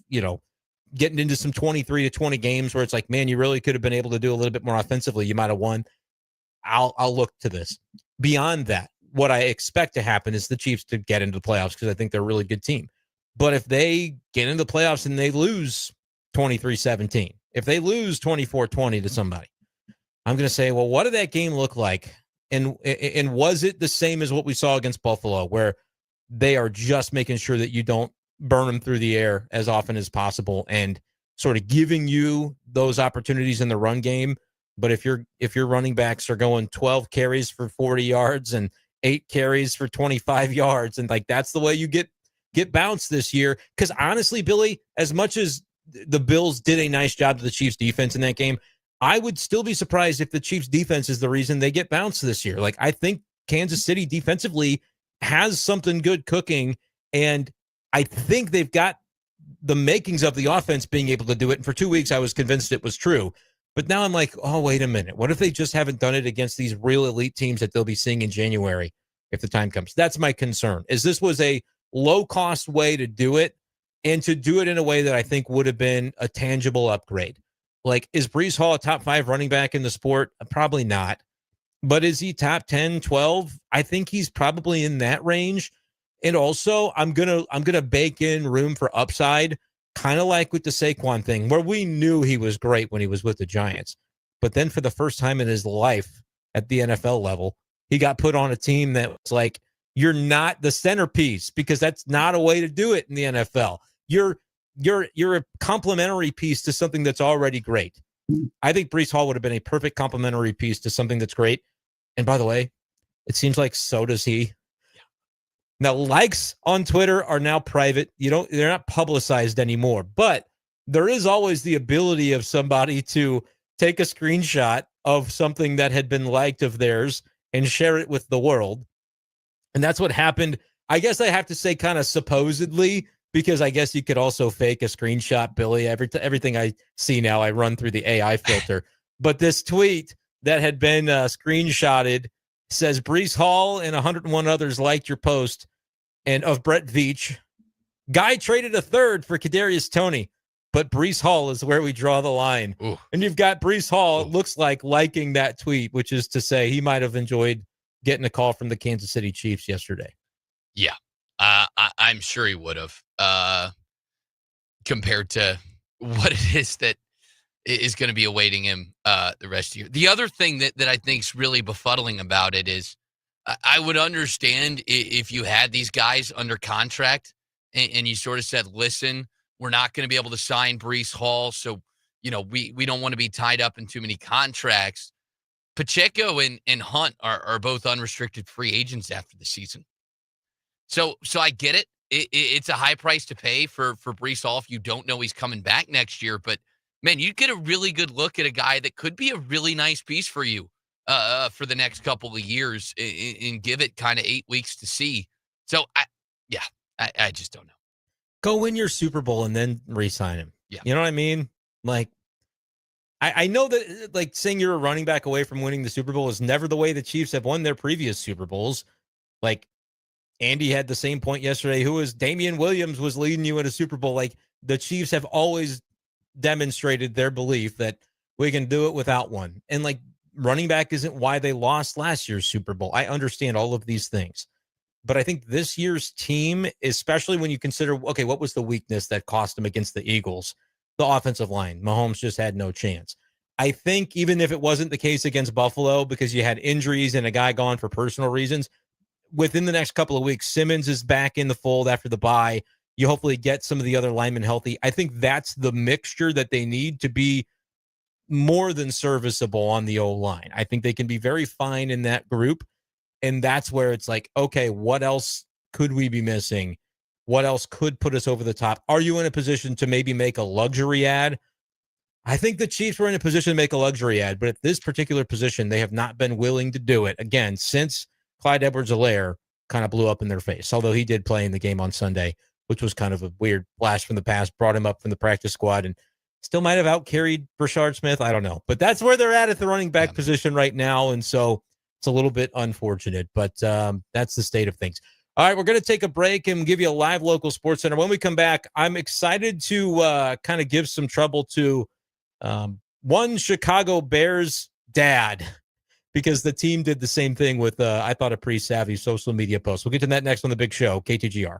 getting into some 23-20 games where it's like, man, you really could have been able to do a little bit more offensively, you might have won. I'll look to this. Beyond that, what I expect to happen is the Chiefs to get into the playoffs because I think they're a really good team. But if they get into the playoffs and they lose 23-17, if they lose 24-20 to somebody, I'm going to say, well, what did that game look like? And was it the same as what we saw against Buffalo, where they are just making sure that you don't burn them through the air as often as possible and sort of giving you those opportunities in the run game? But if your running backs are going 12 carries for 40 yards and 8 carries for 25 yards, and like that's the way you get bounced this year. Because honestly, Billy, as much as the Bills did a nice job to the Chiefs defense in that game, I would still be surprised if the Chiefs defense is the reason they get bounced this year. Like I think Kansas City defensively has something good cooking, and I think they've got the makings of the offense being able to do it. And for 2 weeks, I was convinced it was true. But now I'm like, oh, wait a minute. What if they just haven't done it against these real elite teams that they'll be seeing in January if the time comes? That's my concern, is this was a low-cost way to do it, and to do it in a way that I think would have been a tangible upgrade. Like, is Breece Hall a top 5 running back in the sport? Probably not. But is he top 10, 12? I think he's probably in that range. And also, I'm gonna bake in room for upside, kind of like with the Saquon thing, where we knew he was great when he was with the Giants. But then for the first time in his life at the NFL level, he got put on a team that was like, you're not the centerpiece, because that's not a way to do it in the NFL. You're a complementary piece to something that's already great. I think Breece Hall would have been a perfect complementary piece to something that's great. And by the way, it seems like so does he. Now, likes on Twitter are now private. They're not publicized anymore, but there is always the ability of somebody to take a screenshot of something that had been liked of theirs and share it with the world. And that's what happened. I guess I have to say kind of supposedly, because I guess you could also fake a screenshot, Billy. Everything I see now, I run through the AI filter. But this tweet that had been screenshotted says, Breece Hall and 101 others liked your post, and of Brett Veach. Guy traded a third for Kadarius Toney, but Breece Hall is where we draw the line. Ooh. And you've got Breece Hall, it looks like, liking that tweet, which is to say he might have enjoyed getting a call from the Kansas City Chiefs yesterday. Yeah, I'm sure he would have, compared to what it is that is going to be awaiting him the rest of the year. The other thing that I think is really befuddling about it is, I would understand if you had these guys under contract and you sort of said, listen, we're not going to be able to sign Breece Hall, so we don't want to be tied up in too many contracts. Pacheco and Hunt are both unrestricted free agents after the season. So I get it. it's a high price to pay for Breece Hall if you don't know he's coming back next year. But, man, you'd get a really good look at a guy that could be a really nice piece for you for the next couple of years and give it kind of 8 weeks to see. So, I just don't know. Go win your Super Bowl and then re-sign him. Yeah. You know what I mean? Like, I know that, like, saying you're a running back away from winning the Super Bowl is never the way the Chiefs have won their previous Super Bowls. Like, Andy had the same point yesterday. Damian Williams was leading you in a Super Bowl. Like, the Chiefs have always demonstrated their belief that we can do it without one. And, like, running back isn't why they lost last year's Super Bowl. I understand all of these things. But I think this year's team, especially when you consider, okay, what was the weakness that cost them against the Eagles? The offensive line. Mahomes just had no chance. I think even if it wasn't the case against Buffalo because you had injuries and a guy gone for personal reasons, within the next couple of weeks, Simmons is back in the fold after the bye. You hopefully get some of the other linemen healthy. I think that's the mixture that they need to be more than serviceable on the O-line. I think they can be very fine in that group. And that's where it's like, okay, what else could we be missing? What else could put us over the top? Are you in a position to maybe make a luxury ad? I think the Chiefs were in a position to make a luxury ad, but at this particular position, they have not been willing to do it. Again, since Clyde Edwards-Helaire kind of blew up in their face, although he did play in the game on Sunday, which was kind of a weird blast from the past, brought him up from the practice squad and still might have out-carried Brashard Smith. I don't know. But that's where they're at the running back position right now, and so it's a little bit unfortunate, but that's the state of things. All right, we're going to take a break and give you a live local sports center. When we come back, I'm excited to kind of give some trouble to one Chicago Bears dad because the team did the same thing with, I thought, a pretty savvy social media post. We'll get to that next on the big show, KTGR.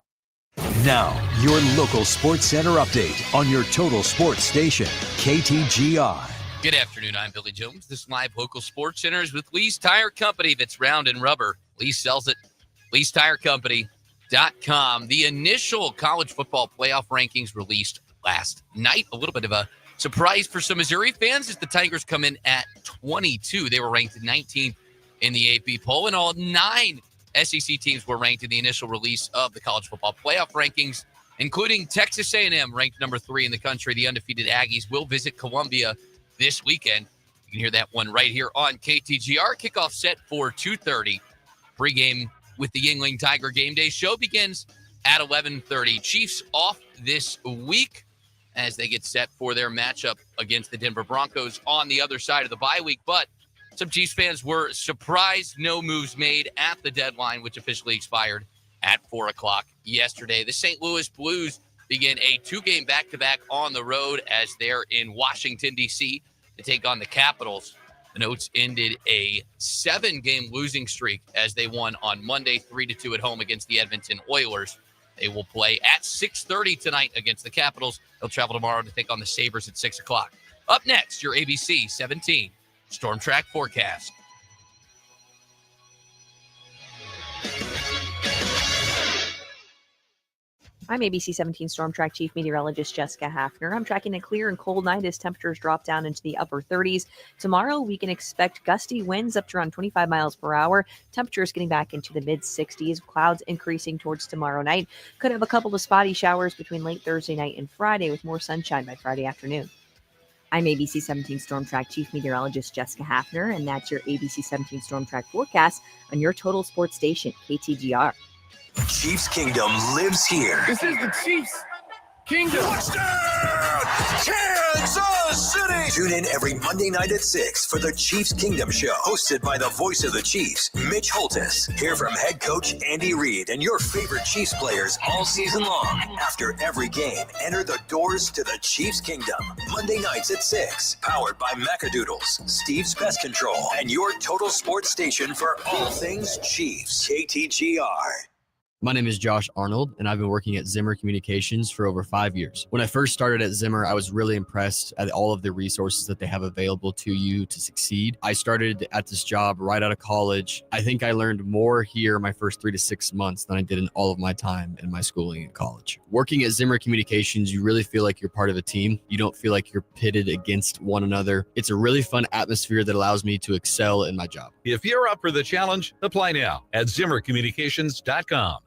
Now, your local sports center update on your total sports station, KTGR. Good afternoon. I'm Billy Jones. This live local sports center is with Lee's Tire Company that's round and rubber. Lee sells it. Lee'sTireCompany.com. The initial college football playoff rankings released last night. A little bit of a surprise for some Missouri fans as the Tigers come in at 22. They were ranked 19th in the AP poll, and all 9 SEC teams were ranked in the initial release of the college football playoff rankings, including Texas A&M, ranked number 3 in the country. The undefeated Aggies will visit Columbia this weekend. You can hear that one right here on KTGR. Kickoff set for 2:30. Pregame with the Yingling Tiger Game Day show begins at 11:30. Chiefs off this week as they get set for their matchup against the Denver Broncos on the other side of the bye week. But some Chiefs fans were surprised no moves made at the deadline, which officially expired at 4 o'clock yesterday. The St. Louis Blues begin a 2-game back-to-back on the road as they're in Washington, D.C. to take on the Capitals. The Notes ended a 7-game losing streak as they won on Monday 3-2 at home against the Edmonton Oilers. They will play at 6:30 tonight against the Capitals. They'll travel tomorrow to take on the Sabres at 6 o'clock. Up next, your ABC 17 Storm Track forecast. I'm ABC 17 Storm Track Chief Meteorologist Jessica Hafner. I'm tracking a clear and cold night as temperatures drop down into the upper 30s. Tomorrow, we can expect gusty winds up to around 25 miles per hour. Temperatures getting back into the mid-60s. Clouds increasing towards tomorrow night. Could have a couple of spotty showers between late Thursday night and Friday with more sunshine by Friday afternoon. I'm ABC 17 Storm Track Chief Meteorologist Jessica Hafner, and that's your ABC 17 Storm Track forecast on your total sports station, KTGR. Chiefs Kingdom lives here. This is the Chiefs Kingdom. Touchdown! Kansas City! Tune in every Monday night at 6 for the Chiefs Kingdom Show, hosted by the voice of the Chiefs, Mitch Holtis. Hear from head coach Andy Reid and your favorite Chiefs players all season long. After every game, enter the doors to the Chiefs Kingdom. Monday nights at 6. Powered by Macadoodles, Steve's Pest Control, and your total sports station for all things Chiefs. KTGR. My name is Josh Arnold, and I've been working at Zimmer Communications for over 5 years. When I first started at Zimmer, I was really impressed at all of the resources that they have available to you to succeed. I started at this job right out of college. I think I learned more here my first 3 to 6 months than I did in all of my time in my schooling at college. Working at Zimmer Communications, you really feel like you're part of a team. You don't feel like you're pitted against one another. It's a really fun atmosphere that allows me to excel in my job. If you're up for the challenge, apply now at ZimmerCommunications.com.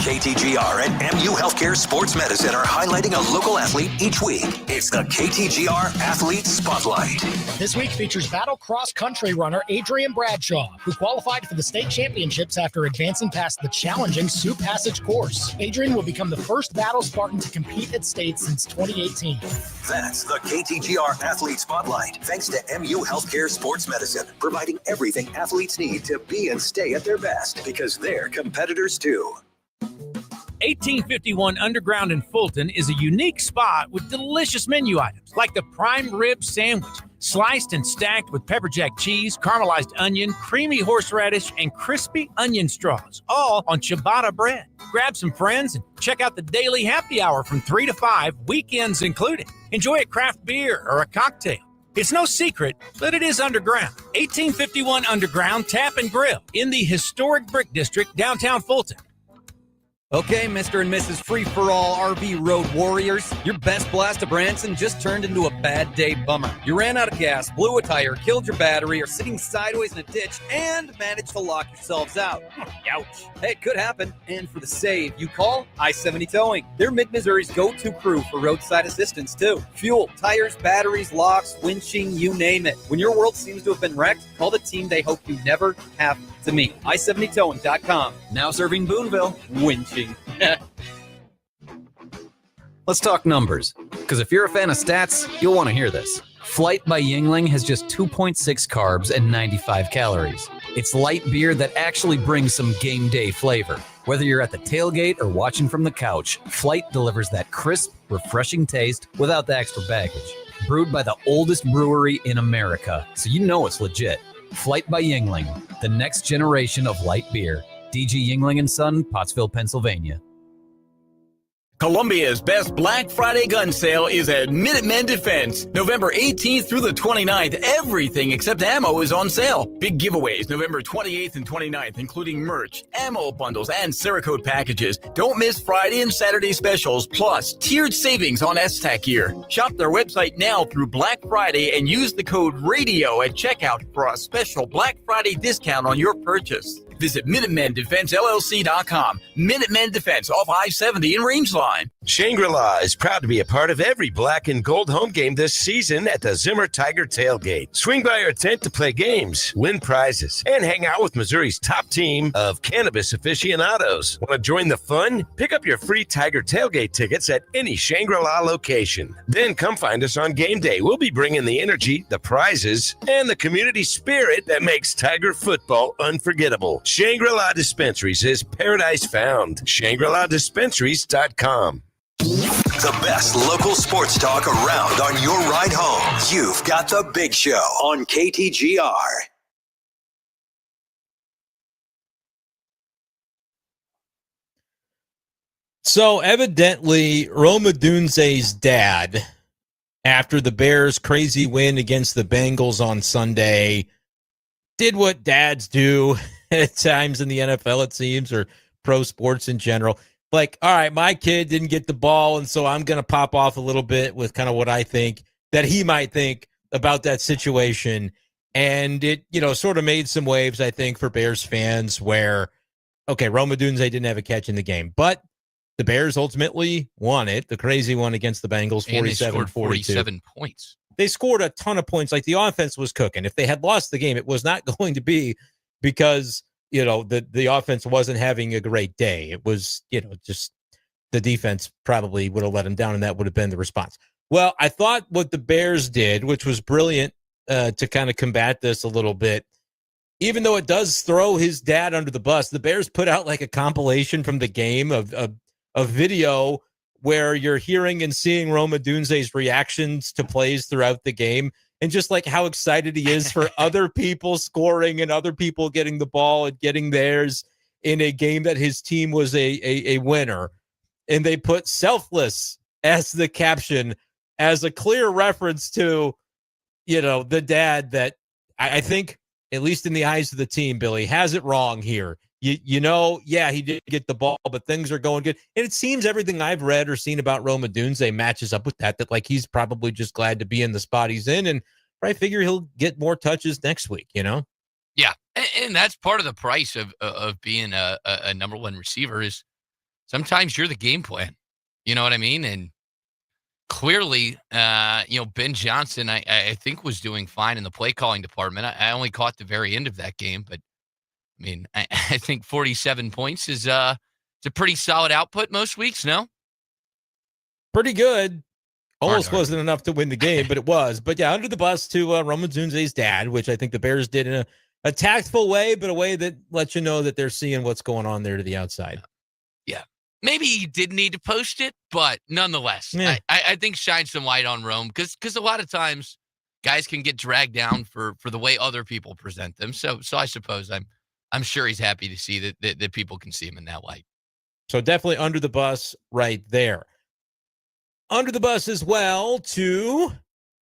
KTGR and MU Healthcare Sports Medicine are highlighting a local athlete each week. It's the KTGR Athlete Spotlight. This week features battle cross-country runner Adrian Bradshaw, who qualified for the state championships after advancing past the challenging Sioux Passage course. Adrian will become the first battle Spartan to compete at state since 2018. That's the KTGR Athlete Spotlight, thanks to MU Healthcare Sports Medicine, providing everything athletes need to be and stay at their best, because they're competitors too. 1851 Underground in Fulton is a unique spot with delicious menu items like the prime rib sandwich, sliced and stacked with pepper jack cheese, caramelized onion, creamy horseradish, and crispy onion straws, all on ciabatta bread. Grab some friends and check out the daily happy hour from 3 to 5, weekends included. Enjoy a craft beer or a cocktail. It's no secret, but it is underground. 1851 Underground Tap and Grill in the historic Brick District, downtown Fulton. Okay, Mr. and Mrs. Free-for-all RV Road Warriors, your best blast of Branson just turned into a bad day bummer. You ran out of gas, blew a tire, killed your battery, are sitting sideways in a ditch, and managed to lock yourselves out. Ouch. Hey, it could happen. And for the save, you call I-70 Towing. They're Mid-Missouri's go-to crew for roadside assistance, too. Fuel, tires, batteries, locks, winching, you name it. When your world seems to have been wrecked, call the team they hope you never have to meet. I-70towing.com. Now serving Boonville. Winching. Let's talk numbers, because if you're a fan of stats, you'll want to hear this. Flight by Yingling has just 2.6 carbs and 95 calories. It's light beer that actually brings some game day flavor. Whether you're at the tailgate or watching from the couch, Flight delivers that crisp, refreshing taste without the extra baggage. Brewed by the oldest brewery in America, so you know it's legit. Flight by Yingling, the next generation of light beer. DG Yingling & Son, Pottsville, Pennsylvania. Columbia's best Black Friday gun sale is at Minutemen Defense. November 18th through the 29th, everything except ammo is on sale. Big giveaways November 28th and 29th, including merch, ammo bundles, and Cerakote packages. Don't miss Friday and Saturday specials, plus tiered savings on S-Tac gear. Shop their website now through Black Friday and use the code RADIO at checkout for a special Black Friday discount on your purchase. Visit MinutemenDefenseLLC.com. Minutemen Defense off I-70 in Rangeline. Shangri-La is proud to be a part of every black and gold home game this season at the Zimmer Tiger Tailgate. Swing by our tent to play games, win prizes, and hang out with Missouri's top team of cannabis aficionados. Want to join the fun? Pick up your free Tiger Tailgate tickets at any Shangri-La location. Then come find us on game day. We'll be bringing the energy, the prizes, and the community spirit that makes Tiger football unforgettable. Shangri-La Dispensaries is paradise found. ShangriLaDispensaries.com. The best local sports talk around on your ride home. You've got The Big Show on KTGR. So evidently, Roma Dunze's dad, after the Bears' crazy win against the Bengals on Sunday, did what dads do at times in the NFL, it seems, or pro sports in general. Like, all right, my kid didn't get the ball, and so I'm going to pop off a little bit with kind of what I think that he might think about that situation. And it, sort of made some waves, I think, for Bears fans where, okay, Roma Dunze didn't have a catch in the game, but the Bears ultimately won it, the crazy one against the Bengals, 47-42. 47 points. They scored a ton of points. Like, the offense was cooking. If they had lost the game, it was not going to be because the offense wasn't having a great day. It was, just the defense probably would have let him down, and that would have been the response. Well, I thought what the Bears did, which was brilliant to kind of combat this a little bit, even though it does throw his dad under the bus, the Bears put out like a compilation from the game of video where you're hearing and seeing Roma Dunze's reactions to plays throughout the game, and just like how excited he is for other people scoring and other people getting the ball and getting theirs in a game that his team was a winner. And they put selfless as the caption, as a clear reference to, the dad that I think, at least in the eyes of the team, Billy, has it wrong here. He did get the ball, but things are going good. And it seems everything I've read or seen about Roma Dunze matches up with that like he's probably just glad to be in the spot he's in. And I figure he'll get more touches next week, Yeah. And that's part of the price of being a number one receiver is sometimes you're the game plan. You know what I mean? And clearly, Ben Johnson, I think, was doing fine in the play calling department. I only caught the very end of that game, but I mean, I think 47 points is it's a pretty solid output most weeks, no? Pretty good. Almost Hard. wasn't enough to win the game, but it was. But yeah, under the bus to Roman Zunze's dad, which I think the Bears did in a tactful way, but a way that lets you know that they're seeing what's going on there to the outside. Yeah. Maybe he did need to post it, but nonetheless, Yeah. I think shine some light on Rome because a lot of times guys can get dragged down for the way other people present them. So I suppose I'm sure he's happy to see that people can see him in that light. So definitely under the bus right there. Under the bus as well to,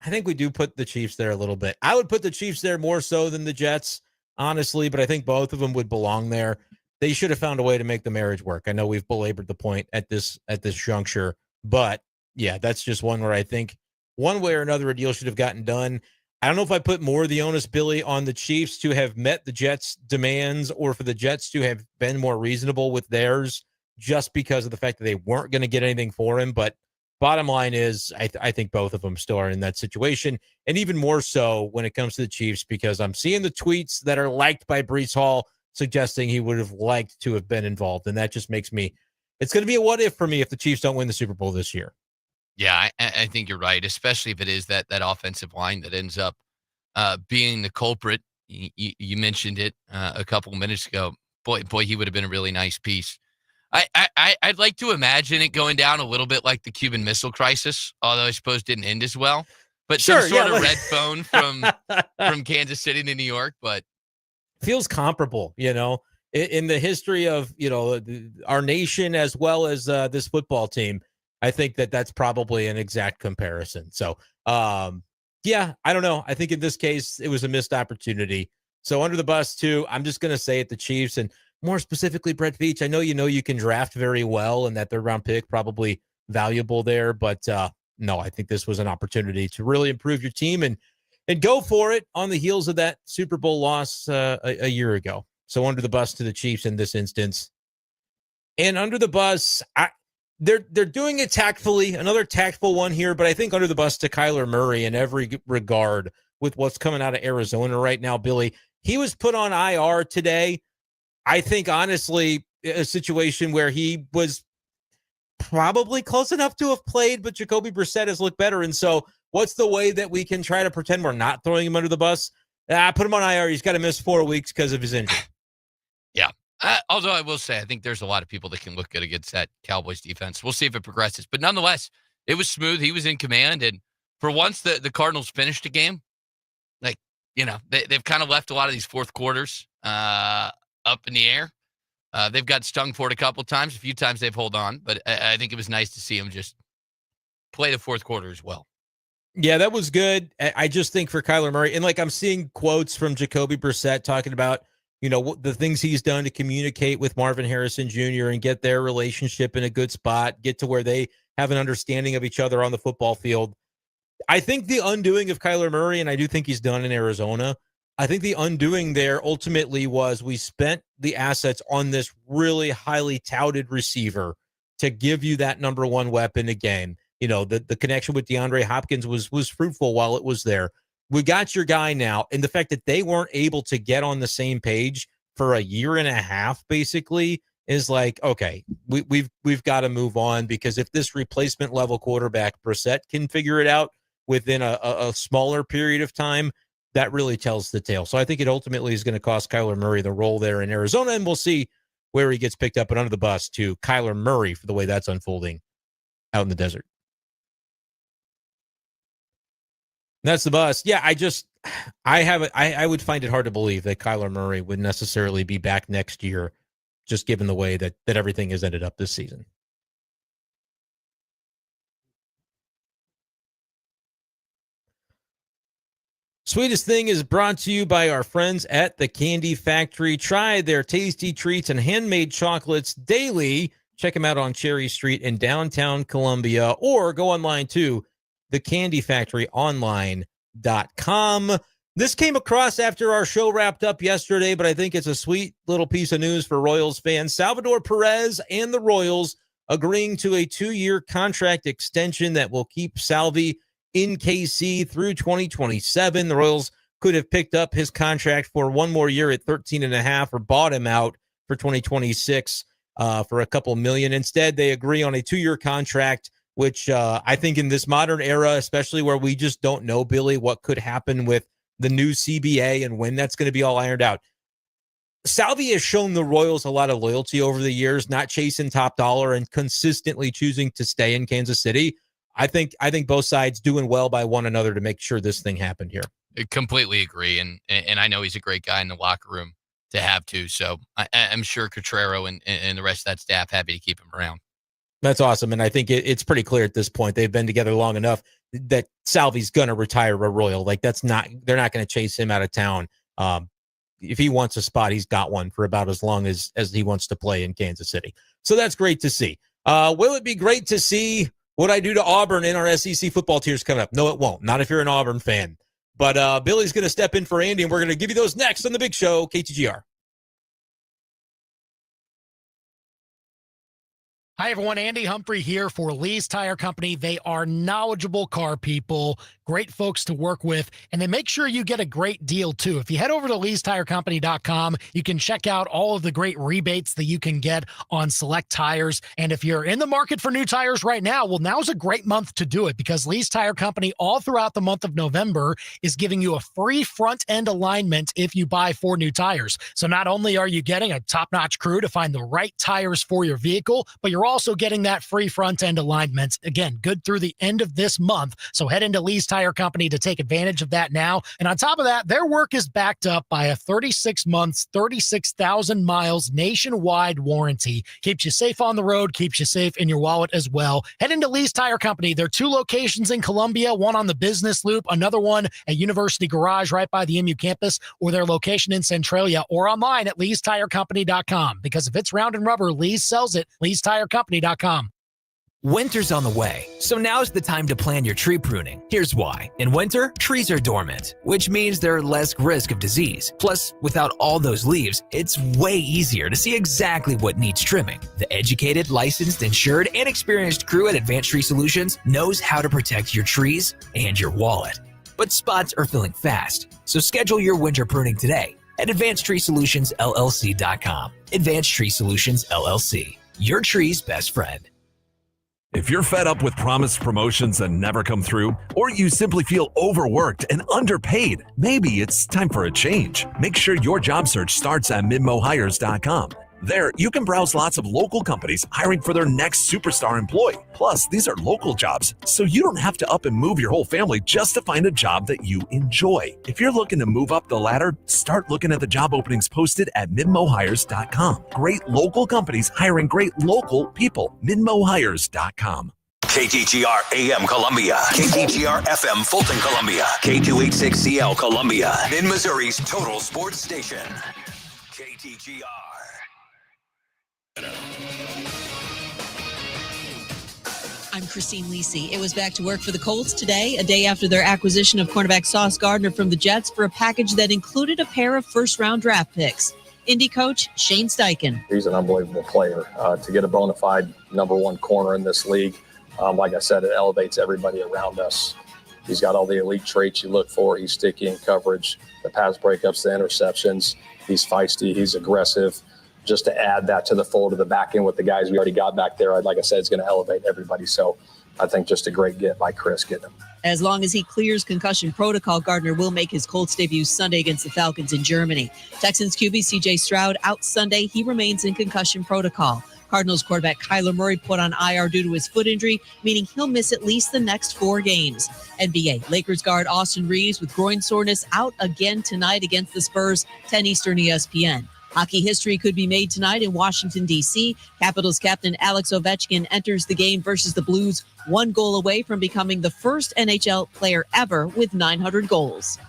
I think we do put the Chiefs there a little bit. I would put the Chiefs there more so than the Jets, honestly, but I think both of them would belong there. They should have found a way to make the marriage work. I know we've belabored the point at this juncture, but yeah, that's just one where I think one way or another a deal should have gotten done. I don't know if I put more of the onus, Billy, on the Chiefs to have met the Jets' demands or for the Jets to have been more reasonable with theirs just because of the fact that they weren't going to get anything for him. But bottom line is, I think both of them still are in that situation, and even more so when it comes to the Chiefs because I'm seeing the tweets that are liked by Breece Hall suggesting he would have liked to have been involved, and that just makes me – it's going to be a what-if for me if the Chiefs don't win the Super Bowl this year. Yeah, I think you're right, especially if it is that offensive line that ends up being the culprit. You mentioned it a couple of minutes ago. Boy, he would have been a really nice piece. I'd like to imagine it going down a little bit like the Cuban Missile Crisis, although I suppose didn't end as well. But sure, some sort of red phone from Kansas City to New York, but feels comparable, in the history of our nation as well as this football team. I think that's probably an exact comparison. So, yeah, I don't know. I think in this case it was a missed opportunity. So under the bus too, I'm just going to say it, the Chiefs, and more specifically, Brett Veach. I know you can draft very well, and that third round pick probably valuable there. But no, I think this was an opportunity to really improve your team and go for it on the heels of that Super Bowl loss a year ago. So under the bus to the Chiefs in this instance, and under the bus, they're doing it tactfully. Another tactful one here, but I think under the bus to Kyler Murray in every regard with what's coming out of Arizona right now. Billy, he was put on IR today. I think, honestly, a situation where he was probably close enough to have played, but Jacoby Brissett has looked better. And so what's the way that we can try to pretend we're not throwing him under the bus? Put him on IR. He's got to miss 4 weeks because of his injury. Yeah. Although I will say, I think there's a lot of people that can look good against that Cowboys defense. We'll see if it progresses. But nonetheless, it was smooth. He was in command. And for once, the Cardinals finished a game. They've kind of left a lot of these fourth quarters up in the air. They've got stung for it a couple times. A few times they've held on. But I think it was nice to see them just play the fourth quarter as well. Yeah, that was good. I just think for Kyler Murray, and I'm seeing quotes from Jacoby Brissett talking about, the things he's done to communicate with Marvin Harrison Jr. and get their relationship in a good spot, get to where they have an understanding of each other on the football field. I think the undoing of Kyler Murray, and I do think he's done in Arizona, I think the undoing there ultimately was we spent the assets on this really highly touted receiver to give you that number one weapon again. The connection with DeAndre Hopkins was fruitful while it was there. We got your guy now, and the fact that they weren't able to get on the same page for a year and a half basically is like, okay, we've got to move on, because if this replacement level quarterback Brissett can figure it out within a smaller period of time, that really tells the tale. So I think it ultimately is going to cost Kyler Murray the role there in Arizona, and we'll see where he gets picked up and under the bus to Kyler Murray for the way that's unfolding out in the desert. That's the bus. Yeah, I would find it hard to believe that Kyler Murray would necessarily be back next year, just given the way that everything has ended up this season. Sweetest Thing is brought to you by our friends at the Candy Factory. Try their tasty treats and handmade chocolates daily. Check them out on Cherry Street in downtown Columbia, or go online to thecandyfactoryonline.com. This came across after our show wrapped up yesterday, but I think it's a sweet little piece of news for Royals fans. Salvador Perez and the Royals agreeing to a 2-year contract extension that will keep Salvi in KC through 2027. The Royals could have picked up his contract for one more year at $13.5 or bought him out for 2026 for a couple million. Instead, they agree on a 2-year contract, which I think in this modern era, especially where we just don't know, Billy, what could happen with the new CBA and when that's going to be all ironed out. Salvi has shown the Royals a lot of loyalty over the years, not chasing top dollar and consistently choosing to stay in Kansas City. I think both sides doing well by one another to make sure this thing happened here. I completely agree, and I know he's a great guy in the locker room to have too. So I'm sure Cotrero and the rest of that staff happy to keep him around. That's awesome, and I think it's pretty clear at this point they've been together long enough that Salvi's going to retire a Royal. Like they're not going to chase him out of town. If he wants a spot, he's got one for about as long as he wants to play in Kansas City. So that's great to see. Will it be great to see what I do to Auburn in our SEC football tiers coming up? No, it won't. Not if you're an Auburn fan. But Billy's going to step in for Andy, and we're going to give you those next on the Big Show, KTGR. Hi, everyone. Andy Humphrey here for Lee's Tire Company. They are knowledgeable car people, great folks to work with, and they make sure you get a great deal, too. If you head over to leestirecompany.com, you can check out all of the great rebates that you can get on select tires. And if you're in the market for new tires right now, well, now's a great month to do it because Lee's Tire Company all throughout the month of November is giving you a free front-end alignment if you buy 4 new tires. So not only are you getting a top-notch crew to find the right tires for your vehicle, but you're also getting that free front-end alignment. Again, good through the end of this month. So head into Lee's Tire Company to take advantage of that now. And on top of that, their work is backed up by a 36 months, 36,000 miles nationwide warranty. Keeps you safe on the road, keeps you safe in your wallet as well. Head into Lee's Tire Company. There are 2 locations in Columbia, one on the Business Loop, another one at University Garage right by the MU campus, or their location in Centralia, or online at leestirecompany.com. Because if it's round and rubber, Lee's sells it. leestirecompany.com. Winter's on the way, so now's the time to plan your tree pruning. Here's why. In winter, trees are dormant, which means there's less risk of disease. Plus, without all those leaves, it's way easier to see exactly what needs trimming. The educated, licensed, insured, and experienced crew at Advanced Tree Solutions knows how to protect your trees and your wallet. But spots are filling fast, so schedule your winter pruning today at AdvancedTreeSolutionsLLC.com. Advanced Tree Solutions, LLC. Your tree's best friend. If you're fed up with promised promotions that never come through, or you simply feel overworked and underpaid, maybe it's time for a change. Make sure your job search starts at MidmoHires.com. There, you can browse lots of local companies hiring for their next superstar employee. Plus, these are local jobs, so you don't have to up and move your whole family just to find a job that you enjoy. If you're looking to move up the ladder, start looking at the job openings posted at MidmoHires.com. Great local companies hiring great local people. MidmoHires.com. KTGR AM Columbia, KTGR FM Fulton Columbia, K286CL Columbia, Mid-Missouri's total sports station. KTGR. I'm Christine Lisi. It was back to work for the Colts today, a day after their acquisition of cornerback Sauce Gardner from the Jets for a package that included a pair of first-round draft picks. Indy coach Shane Steichen. He's an unbelievable player. To get a bona fide number 1 corner in this league, like I said, it elevates everybody around us. He's got all the elite traits you look for. He's sticky in coverage, the pass breakups, the interceptions. He's feisty. He's aggressive. Just to add that to the fold of the back end with the guys we already got back there, like I said, it's going to elevate everybody. So I think just a great get by Chris getting him. As long as he clears concussion protocol, Gardner will make his Colts debut Sunday against the Falcons in Germany. Texans QB C.J. Stroud out Sunday. He remains in concussion protocol. Cardinals quarterback Kyler Murray put on IR due to his foot injury, meaning he'll miss at least the next 4 games. NBA, Lakers guard Austin Reeves with groin soreness out again tonight against the Spurs, 10 Eastern ESPN. Hockey history could be made tonight in Washington, D.C. Capitals captain Alex Ovechkin enters the game versus the Blues, 1 goal away from becoming the first NHL player ever with 900 goals.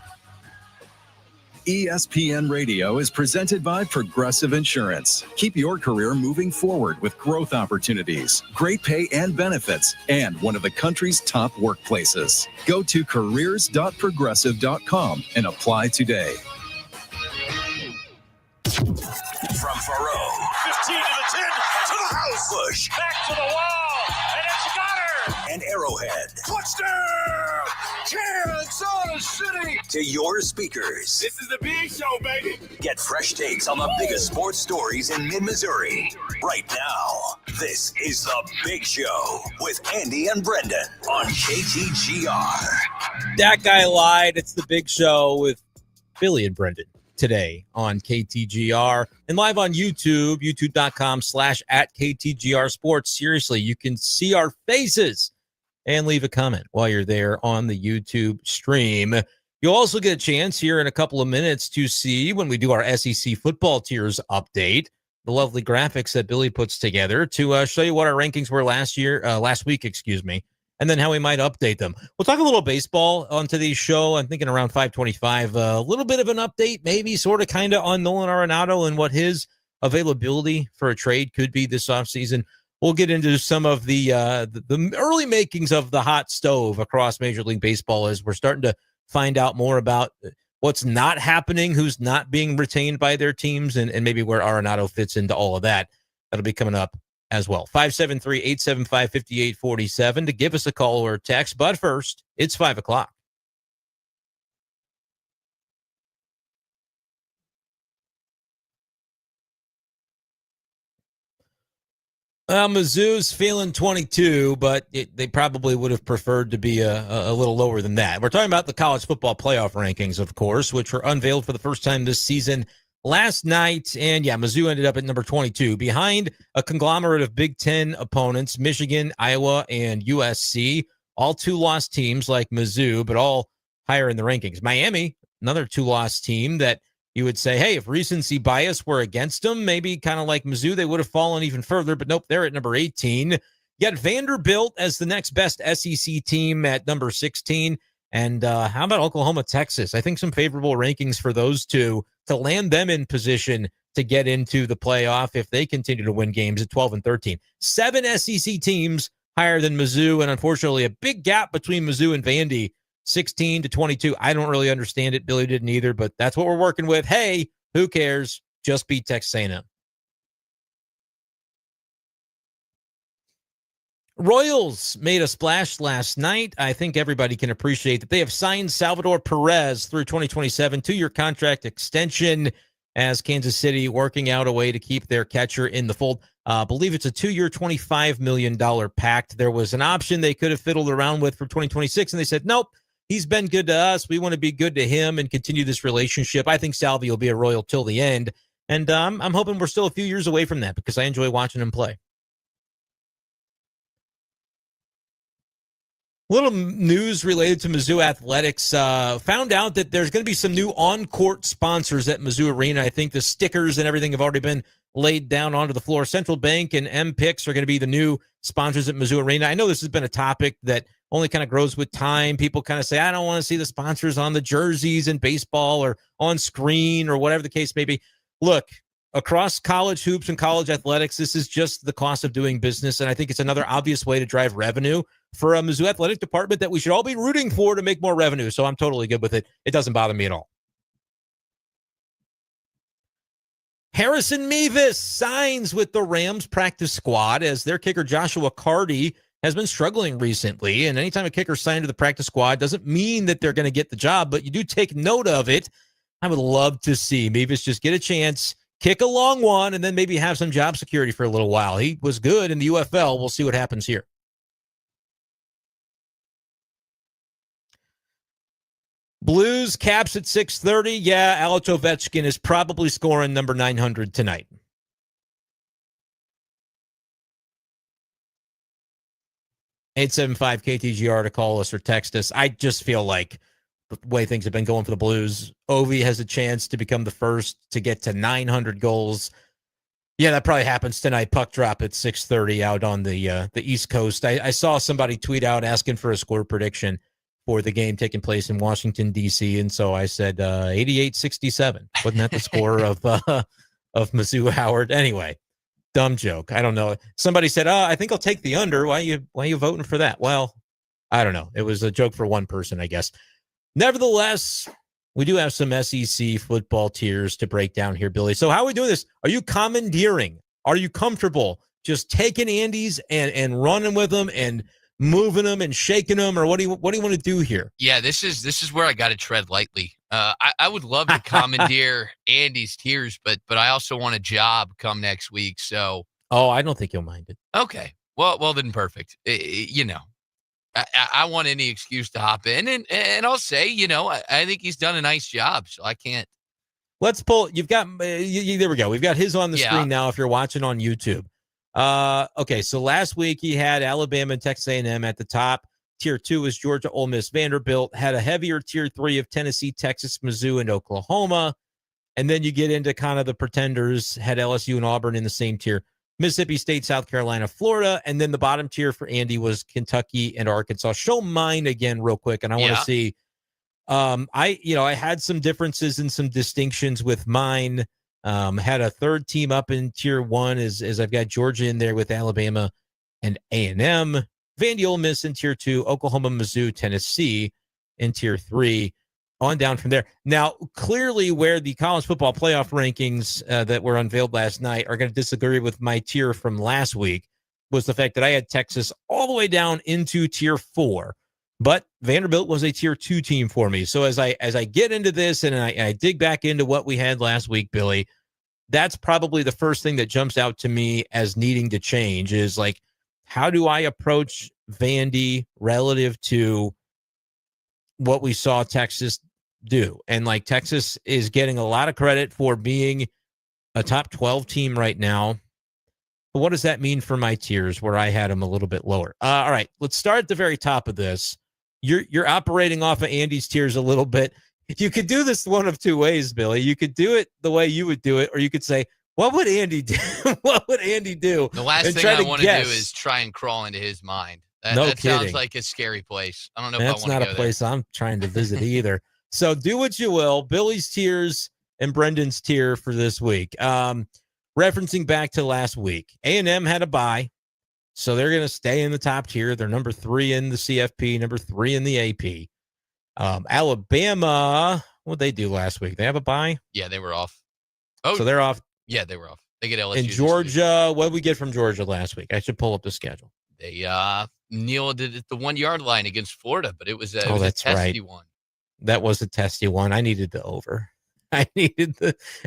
ESPN Radio is presented by Progressive Insurance. Keep your career moving forward with growth opportunities, great pay and benefits, and one of the country's top workplaces. Go to careers.progressive.com and apply today. From Faro, 15 to the 10, to the house. Bush, Back to the wall, and it's got her. and Arrowhead. Touchdown! Kansas City! To your speakers. This is the big show, baby. Get fresh takes on the biggest sports stories in mid-Missouri. Right now, this is The Big Show with Andy and Brendan on KTGR. That guy lied. It's The Big Show with Billy and Brendan today on KTGR and live on YouTube, youtube.com/@KTGR Sports. Seriously, you can see our faces and leave a comment while you're there on the YouTube stream. You'll also get a chance here in a couple of minutes to see when we do our SEC football tiers update, the lovely graphics that Billy puts together to show you what our rankings were last week, and then how we might update them. We'll talk a little baseball on today's show. I'm thinking around 5:25, a little bit of an update, maybe sort of kind of on Nolan Arenado and what his availability for a trade could be this offseason. We'll get into some of the early makings of the hot stove across Major League Baseball as we're starting to find out more about what's not happening, who's not being retained by their teams, and maybe where Arenado fits into all of that. That'll be coming up as well. 573-875-5847 to give us a call or a text. But first, it's 5 o'clock. Well, Mizzou's feeling 22, but they probably would have preferred to be a little lower than that. We're talking about the college football playoff rankings, of course, which were unveiled for the first time this season last night. And yeah, Mizzou ended up at number 22 behind a conglomerate of Big Ten opponents, Michigan, Iowa, and USC, all two-loss teams like Mizzou, but all higher in the rankings. Miami, another two-loss team that you would say, hey, if recency bias were against them, maybe kind of like Mizzou, they would have fallen even further. But nope, they're at number 18. You got Vanderbilt as the next best SEC team at number 16. And how about Oklahoma, Texas? I think some favorable rankings for those two to land them in position to get into the playoff if they continue to win games at 12 and 13. 7 SEC teams higher than Mizzou, and unfortunately a big gap between Mizzou and Vandy, 16 to 22. I don't really understand it. Billy didn't either, but that's what we're working with. Hey, who cares? Just beat Texas A&M. Royals made a splash last night. I think everybody can appreciate that they have signed Salvador Perez through 2027, 2-year contract extension as Kansas City working out a way to keep their catcher in the fold. I believe it's a 2-year, $25 million pact. There was an option they could have fiddled around with for 2026, and they said, nope, he's been good to us. We want to be good to him and continue this relationship. I think Salvi will be a Royal till the end, and I'm hoping we're still a few years away from that because I enjoy watching him play. Little news related to Mizzou athletics. Found out that there's going to be some new on-court sponsors at Mizzou Arena. I think the stickers and everything have already been laid down onto the floor. Central Bank and M-Picks are going to be the new sponsors at Mizzou Arena. I know this has been a topic that only kind of grows with time. People kind of say, I don't want to see the sponsors on the jerseys in baseball or on screen or whatever the case may be. Look, across college hoops and college athletics, this is just the cost of doing business, and I think it's another obvious way to drive revenue for a Mizzou athletic department that we should all be rooting for to make more revenue. So I'm totally good with it. It doesn't bother me at all. Harrison Mevis signs with the Rams practice squad as their kicker Joshua Carty has been struggling recently. And anytime a kicker signed to the practice squad doesn't mean that they're going to get the job, but you do take note of it. I would love to see Mevis just get a chance, kick a long one, and then maybe have some job security for a little while. He was good in the UFL. We'll see what happens here. Blues Caps at 6:30. Yeah, Alex Ovechkin is probably scoring number 900 tonight. (875) KTGR to call us or text us. I just feel like the way things have been going for the Blues, Ovi has a chance to become the first to get to 900 goals. Yeah, that probably happens tonight. Puck drop at 6:30 out on the East Coast. I saw somebody tweet out asking for a score prediction. for the game taking place in Washington, D.C. And so I said 88-67. Wasn't that the score of Mizzou Howard? Anyway, dumb joke. I don't know. Somebody said, I think I'll take the under. Why are you voting for that? Well, I don't know. It was a joke for one person, I guess. Nevertheless, we do have some SEC football tiers to break down here, Billy. So how are we doing this? Are you commandeering? Are you comfortable just taking Andy's and running with them and moving them and shaking them, or what do you want to do here? Yeah, this is where I got to tread lightly. I would love to commandeer Andy's tiers, but I also want a job come next week. So I don't think you'll mind it. Okay, well then perfect. I want any excuse to hop in, and I'll say, I think he's done a nice job, so I can't. Let's pull. You've got there we go. We've got his on the screen now. If you're watching on YouTube. Okay, so last week he had Alabama and Texas A&M at the top. Tier 2 is Georgia, Ole Miss, Vanderbilt. Had a heavier Tier 3 of Tennessee, Texas, Mizzou, and Oklahoma. And then you get into kind of the pretenders. Had LSU and Auburn in the same tier. Mississippi State, South Carolina, Florida. And then the bottom tier for Andy was Kentucky and Arkansas. Show mine again real quick, and I want to see. I had some differences and some distinctions with mine. Had a third team up in tier 1 as I've got Georgia in there with Alabama and A&M, Vandy, Ole Miss in tier 2, Oklahoma, Mizzou, Tennessee in tier 3, on down from there. Now, clearly where the college football playoff rankings that were unveiled last night are going to disagree with my tier from last week was the fact that I had Texas all the way down into tier 4. But Vanderbilt was a tier 2 team for me. So as I get into this and I dig back into what we had last week, Billy, that's probably the first thing that jumps out to me as needing to change is like, how do I approach Vandy relative to what we saw Texas do? And like Texas is getting a lot of credit for being a top 12 team right now. But what does that mean for my tiers where I had them a little bit lower? All right, let's start at the very top of this. You're operating off of Andy's tiers a little bit. You could do this one of two ways, Billy. You could do it the way you would do it, or you could say, what would Andy do? What would Andy do? The last thing I want to do is try and crawl into his mind. That sounds like a scary place. I don't know if I want to go there. That's not a place I'm trying to visit either. So do what you will. Billy's tiers and Brendan's tier for this week. Referencing back to last week, A&M had a bye. So they're going to stay in the top tier. They're number 3 in the CFP, number 3 in the AP. Alabama, what did they do last week? They have a bye? Yeah, they were off. Oh, so they're off. Yeah, they were off. They get LSU. In Georgia, what did we get from Georgia last week? I should pull up the schedule. They kneeled at the 1 yard line against Florida, but it was a testy one. That was a testy one. I needed the over.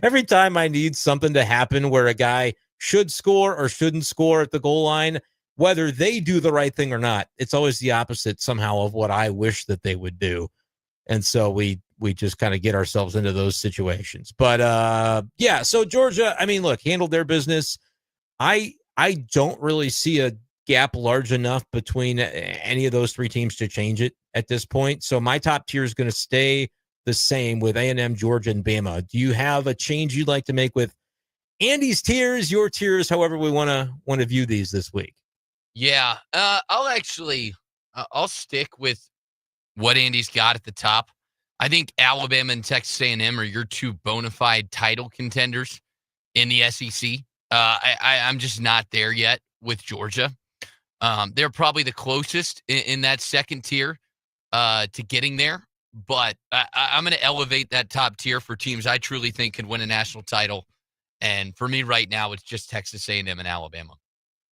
Every time I need something to happen where a guy should score or shouldn't score at the goal line, whether they do the right thing or not, it's always the opposite somehow of what I wish that they would do. And so we just kind of get ourselves into those situations. But so Georgia, I mean, look, handled their business. I don't really see a gap large enough between any of those 3 teams to change it at this point. So my top tier is going to stay the same with A&M, Georgia, and Bama. Do you have a change you'd like to make with Andy's tiers, your tiers, however we want to view these this week? Yeah, I'll stick with what Andy's got at the top. I think Alabama and Texas A&M are your 2 bona fide title contenders in the SEC. I'm just not there yet with Georgia. They're probably the closest in that second tier to getting there. But I'm going to elevate that top tier for teams I truly think can win a national title. And for me right now, it's just Texas A&M and Alabama.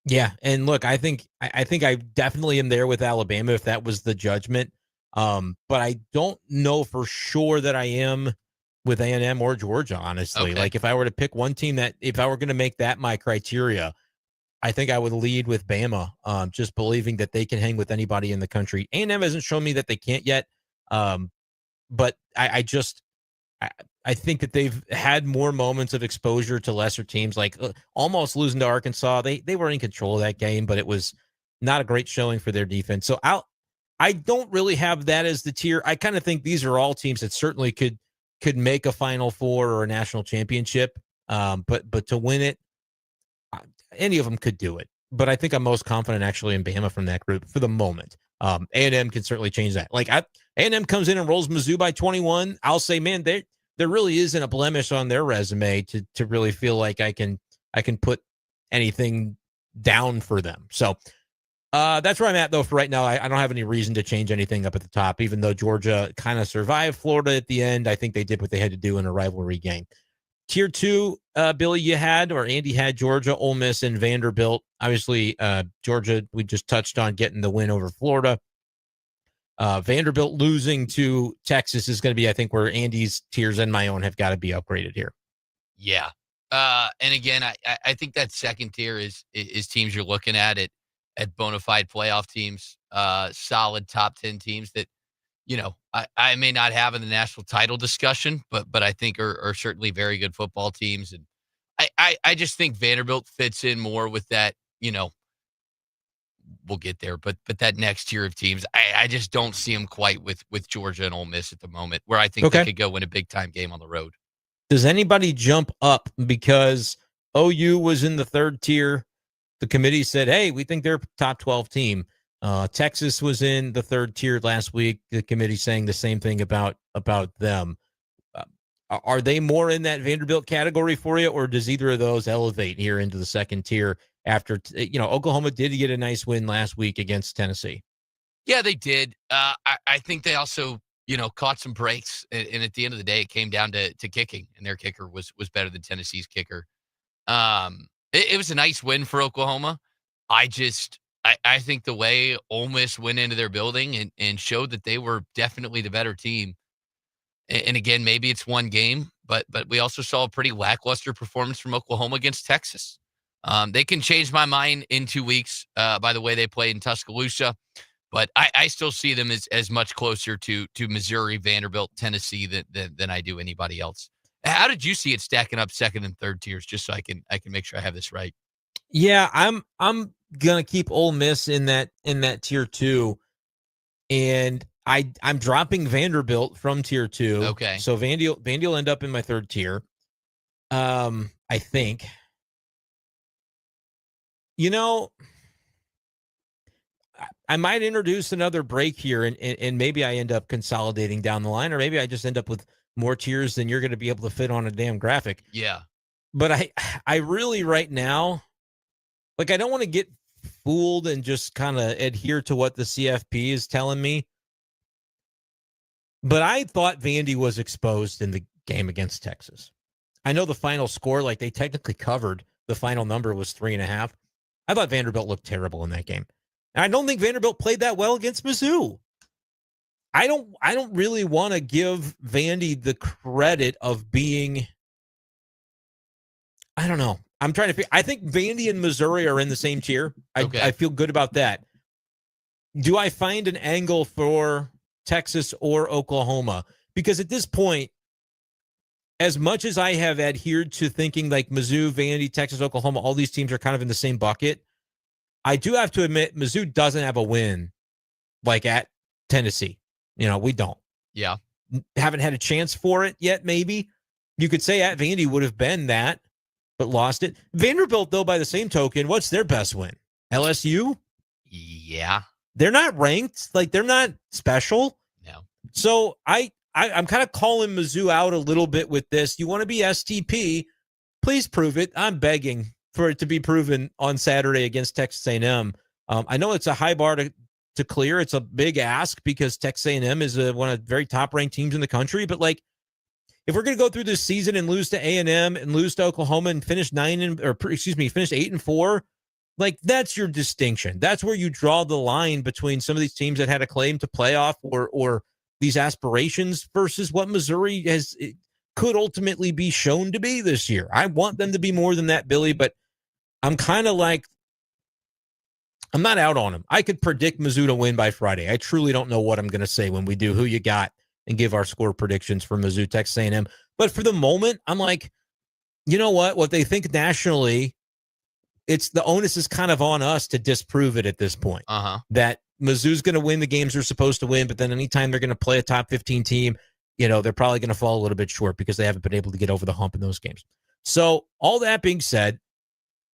Yeah, and look, I think I definitely am there with Alabama if that was the judgment. But I don't know for sure that I am with A&M or Georgia, honestly. Okay. Like if I were to pick one team if I were going to make that my criteria, I think I would lead with Bama, just believing that they can hang with anybody in the country. A&M hasn't shown me that they can't yet. But I think that they've had more moments of exposure to lesser teams, like almost losing to Arkansas. They were in control of that game, but it was not a great showing for their defense. So I don't really have that as the tier. I kind of think these are all teams that certainly could make a Final Four or a national championship. But to win it, any of them could do it. But I think I'm most confident actually in Bama from that group for the moment. A&M can certainly change that. Like A&M comes in and rolls Mizzou by 21. I'll say, man, there really isn't a blemish on their resume to really feel like I can put anything down for them. So that's where I'm at, though, for right now. I don't have any reason to change anything up at the top, even though Georgia kind of survived Florida at the end. I think they did what they had to do in a rivalry game. Tier 2, Billy, Andy had Georgia, Ole Miss, and Vanderbilt. Obviously, Georgia, we just touched on getting the win over Florida. Vanderbilt losing to Texas is going to be, I think, where Andy's tiers and my own have got to be upgraded here. Yeah. And again, I think that second tier is teams you're looking at bona fide playoff teams, solid top 10 teams that, I may not have in the national title discussion, but I think are certainly very good football teams. And I just think Vanderbilt fits in more with that, we'll get there, but that next tier of teams, I just don't see them quite with Georgia and Ole Miss at the moment, where I think they could go win a big time game on the road. Does anybody jump up because OU was in the third tier? The committee said, hey, we think they're a top 12 team. Texas was in the third tier last week. The committee saying the same thing about them. Are they more in that Vanderbilt category for you, or does either of those elevate here into the second tier after, Oklahoma did get a nice win last week against Tennessee? Yeah, they did. I think they also, caught some breaks. And at the end of the day, it came down to kicking, and their kicker was better than Tennessee's kicker. It was a nice win for Oklahoma. I think the way Ole Miss went into their building and showed that they were definitely the better team. And again, maybe it's one game, but we also saw a pretty lackluster performance from Oklahoma against Texas. They can change my mind in 2 weeks by the way they play in Tuscaloosa, but I still see them as much closer to Missouri, Vanderbilt, Tennessee than I do anybody else. How did you see it stacking up second and third tiers, just so I can make sure I have this right? Yeah, I'm gonna keep Ole Miss in that tier 2, and I'm dropping Vanderbilt from tier 2. Okay, so Vandy will end up in my third tier. I think. I might introduce another break here, and maybe I end up consolidating down the line, or maybe I just end up with more tiers than you're going to be able to fit on a damn graphic. Yeah. But I really right now, like, I don't want to get fooled and just kind of adhere to what the CFP is telling me. But I thought Vandy was exposed in the game against Texas. I know the final score, like, they technically covered. The final number was 3.5. I thought Vanderbilt looked terrible in that game. And I don't think Vanderbilt played that well against Mizzou. I don't really want to give Vandy the credit of being, I don't know. I'm trying to figure. I think Vandy and Missouri are in the same tier. I feel good about that. Do I find an angle for Texas or Oklahoma? Because at this point, as much as I have adhered to thinking like Mizzou, Vandy, Texas, Oklahoma, all these teams are kind of in the same bucket, I do have to admit Mizzou doesn't have a win like at Tennessee. We don't. Yeah. Haven't had a chance for it yet, maybe. You could say at Vandy would have been that, but lost it. Vanderbilt, though, by the same token, what's their best win? LSU? Yeah. They're not ranked. Like, they're not special. No. So I'm kind of calling Mizzou out a little bit with this. You want to be STP, please prove it. I'm begging for it to be proven on Saturday against Texas A&M. I know it's a high bar to clear. It's a big ask because Texas A&M is one of the very top-ranked teams in the country. But, like, if we're going to go through this season and lose to A&M and lose to Oklahoma and finish finish 8-4, like, that's your distinction. That's where you draw the line between some of these teams that had a claim to playoff or these aspirations versus what Missouri could ultimately be shown to be this year. I want them to be more than that, Billy, but I'm kind of like, I'm not out on them. I could predict Mizzou to win by Friday. I truly don't know what I'm going to say when we do Who You Got and give our score predictions for Mizzou, Texas A&M. But for the moment, I'm like, you know what they think nationally, the onus is kind of on us to disprove it at this point. That Mizzou's going to win the games they're supposed to win, but then anytime they're going to play a top 15 team, they're probably going to fall a little bit short because they haven't been able to get over the hump in those games. So all that being said,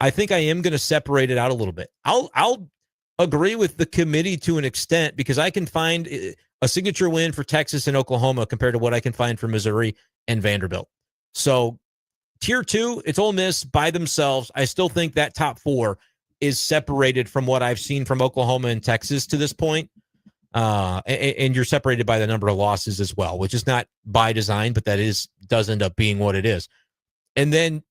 I think I am going to separate it out a little bit. I'll agree with the committee to an extent because I can find a signature win for Texas and Oklahoma compared to what I can find for Missouri and Vanderbilt. So tier 2, it's Ole Miss by themselves. I still think that top 4 is separated from what I've seen from Oklahoma and Texas to this point. And you're separated by the number of losses as well, which is not by design, but that does end up being what it is. And then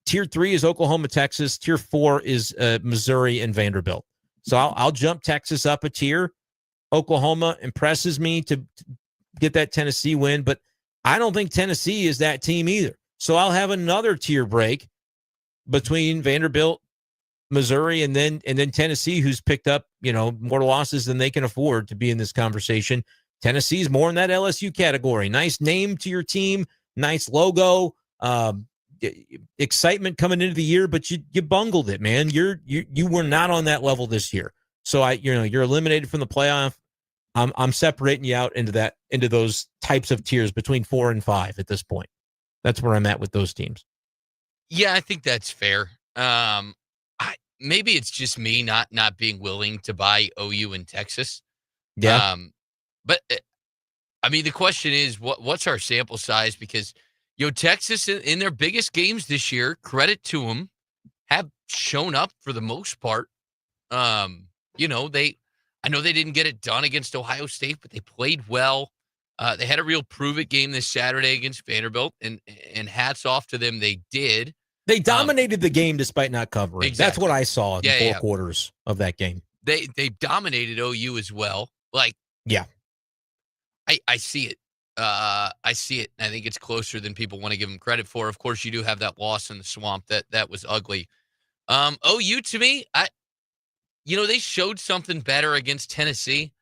tier 3 is Oklahoma, Texas. Tier 4 is Missouri and Vanderbilt. So I'll jump Texas up a tier. Oklahoma impresses me to get that Tennessee win, but I don't think Tennessee is that team either. So I'll have another tier break between Vanderbilt, Missouri, and then Tennessee, who's picked up, more losses than they can afford to be in this conversation. Tennessee's more in that LSU category. Nice name to your team, nice logo, excitement coming into the year, but you bungled it, man. You were not on that level this year. So you're eliminated from the playoff. I'm separating you out into those types of tiers between 4 and 5 at this point. That's where I'm at with those teams. Yeah, I think that's fair. Maybe it's just me not being willing to buy OU in Texas. Yeah. But I mean, the question is, what's our sample size? Because Texas in their biggest games this year, credit to them, have shown up for the most part. I know they didn't get it done against Ohio State, but they played well. They had a real prove-it game this Saturday against Vanderbilt, and hats off to them. They did. They dominated the game despite not covering. Exactly. That's what I saw in the 4 quarters of that game. They dominated OU as well. Yeah. I see it. I see it. I think it's closer than people want to give them credit for. Of course, you do have that loss in the swamp. That was ugly. OU, to me, they showed something better against Tennessee.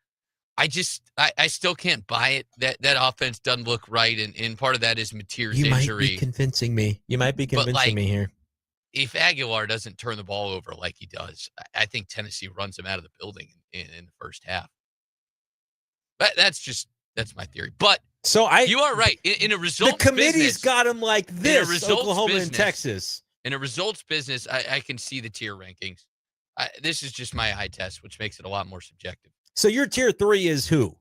I still can't buy it. That offense doesn't look right, and part of that is Mateer's injury. You might be convincing me. You might be convincing me here. If Aguilar doesn't turn the ball over like he does, I think Tennessee runs him out of the building in the first half. But that's my theory. But you are right. In a results the committee's business, got him like this, Oklahoma business, and Texas. In a results business, I can see the tier rankings. This is just my eye test, which makes it a lot more subjective. So your tier 3 is who?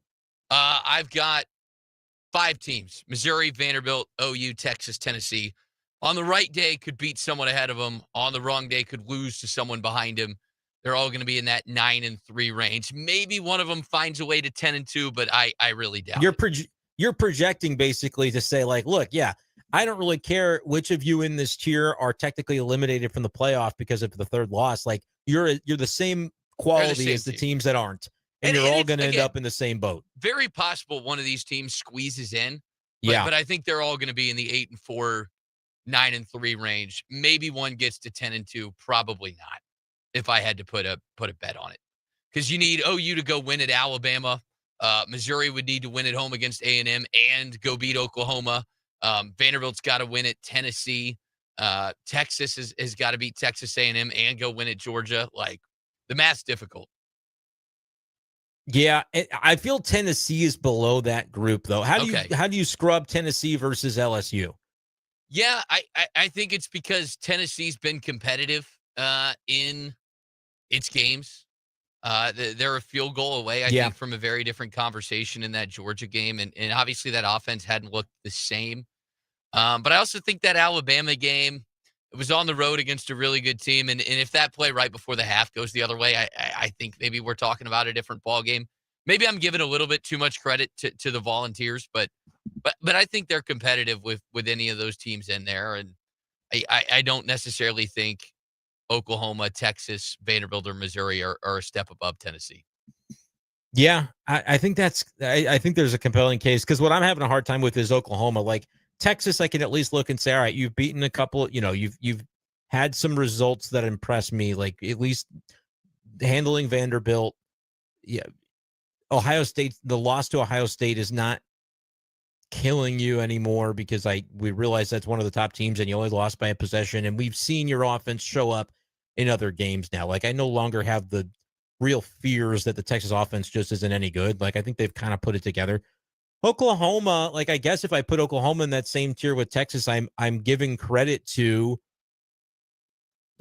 I've got 5 teams: Missouri, Vanderbilt, OU, Texas, Tennessee. On the right day, could beat someone ahead of them. On the wrong day, could lose to someone behind him. They're all going to be in that 9-3 range. Maybe one of them finds a way to 10-2, but I really doubt it. You're projecting basically to say, look, yeah, I don't really care which of you in this tier are technically eliminated from the playoff because of the third loss. You're the same quality as the teams that aren't. And you're all going to end up in the same boat. Very possible one of these teams squeezes in. Yeah. But I think they're all going to be in the 8-4, 9-3 range. Maybe one gets to 10-2. Probably not. If I had to put a bet on it. Because you need OU to go win at Alabama. Missouri would need to win at home against A&M and go beat Oklahoma. Vanderbilt's got to win at Tennessee. Texas has got to beat Texas A&M and go win at Georgia. The math's difficult. Yeah, I feel Tennessee is below that group, though. How do you scrub Tennessee versus LSU? Yeah, I think it's because Tennessee's been competitive in its games. They're a field goal away, I think, from a very different conversation in that Georgia game, and obviously that offense hadn't looked the same. But I also think that Alabama game, it was on the road against a really good team. And if that play right before the half goes the other way, I think maybe we're talking about a different ball game. Maybe I'm giving a little bit too much credit to the Volunteers, but I think they're competitive with any of those teams in there. And I don't necessarily think Oklahoma, Texas, Vanderbilt, or Missouri are a step above Tennessee. Yeah, I think I think there's a compelling case because what I'm having a hard time with is Oklahoma. Texas, I can at least look and say, all right, you've beaten a couple, you've had some results that impress me, at least handling Vanderbilt. Yeah. Ohio State, the loss to Ohio State is not killing you anymore because we realize that's one of the top teams and you only lost by a possession. And we've seen your offense show up in other games now. I no longer have the real fears that the Texas offense just isn't any good. I think they've kind of put it together. Oklahoma, I guess if I put Oklahoma in that same tier with Texas, I'm giving credit to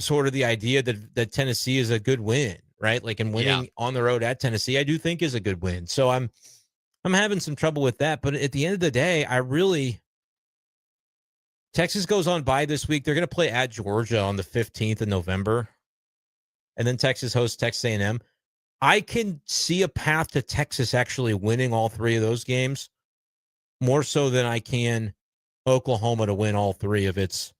sort of the idea that Tennessee is a good win. right? Like, and winning on the road at Tennessee, I do think is a good win. So I'm having some trouble with that. But at the end of the day, Texas goes on bye this week. They're going to play at Georgia on the 15th of November. And then Texas hosts Texas A&M. I can see a path to Texas actually winning all three of those games, more so than I can Oklahoma to win all three of its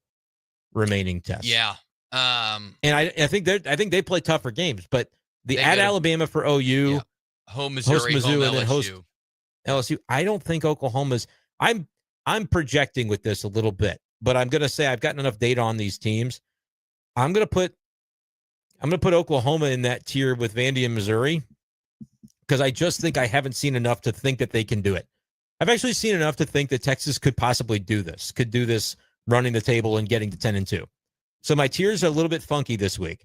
remaining tests. Yeah. And I think they play tougher games, but at Alabama for OU, home Missouri, host Mizzou, home and then LSU. host LSU. I don't think Oklahoma's. I'm projecting with this a little bit, but I'm going to say I've gotten enough data on these teams. I'm going to put Oklahoma in that tier with Vandy and Missouri because I just think I haven't seen enough to think that they can do it. I've actually seen enough to think that Texas could possibly do this, running the table and getting to 10-2. So my tiers are a little bit funky this week.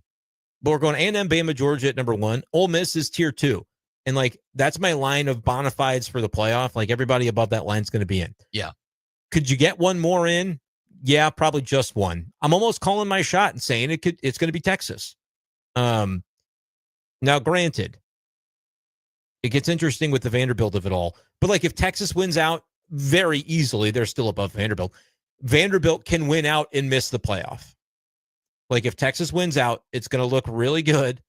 But we're going A&M, Bama, Georgia at number 1. Ole Miss is tier 2. And, like, that's my line of bona fides for the playoff. Like, everybody above that line is going to be in. Yeah. Could you get one more in? Yeah, probably just one. I'm almost calling my shot and saying it's going to be Texas. Now, granted, it gets interesting with the Vanderbilt of it all. But, like, if Texas wins out very easily, they're still above Vanderbilt. Vanderbilt can win out and miss the playoff. Like, if Texas wins out, it's going to look really good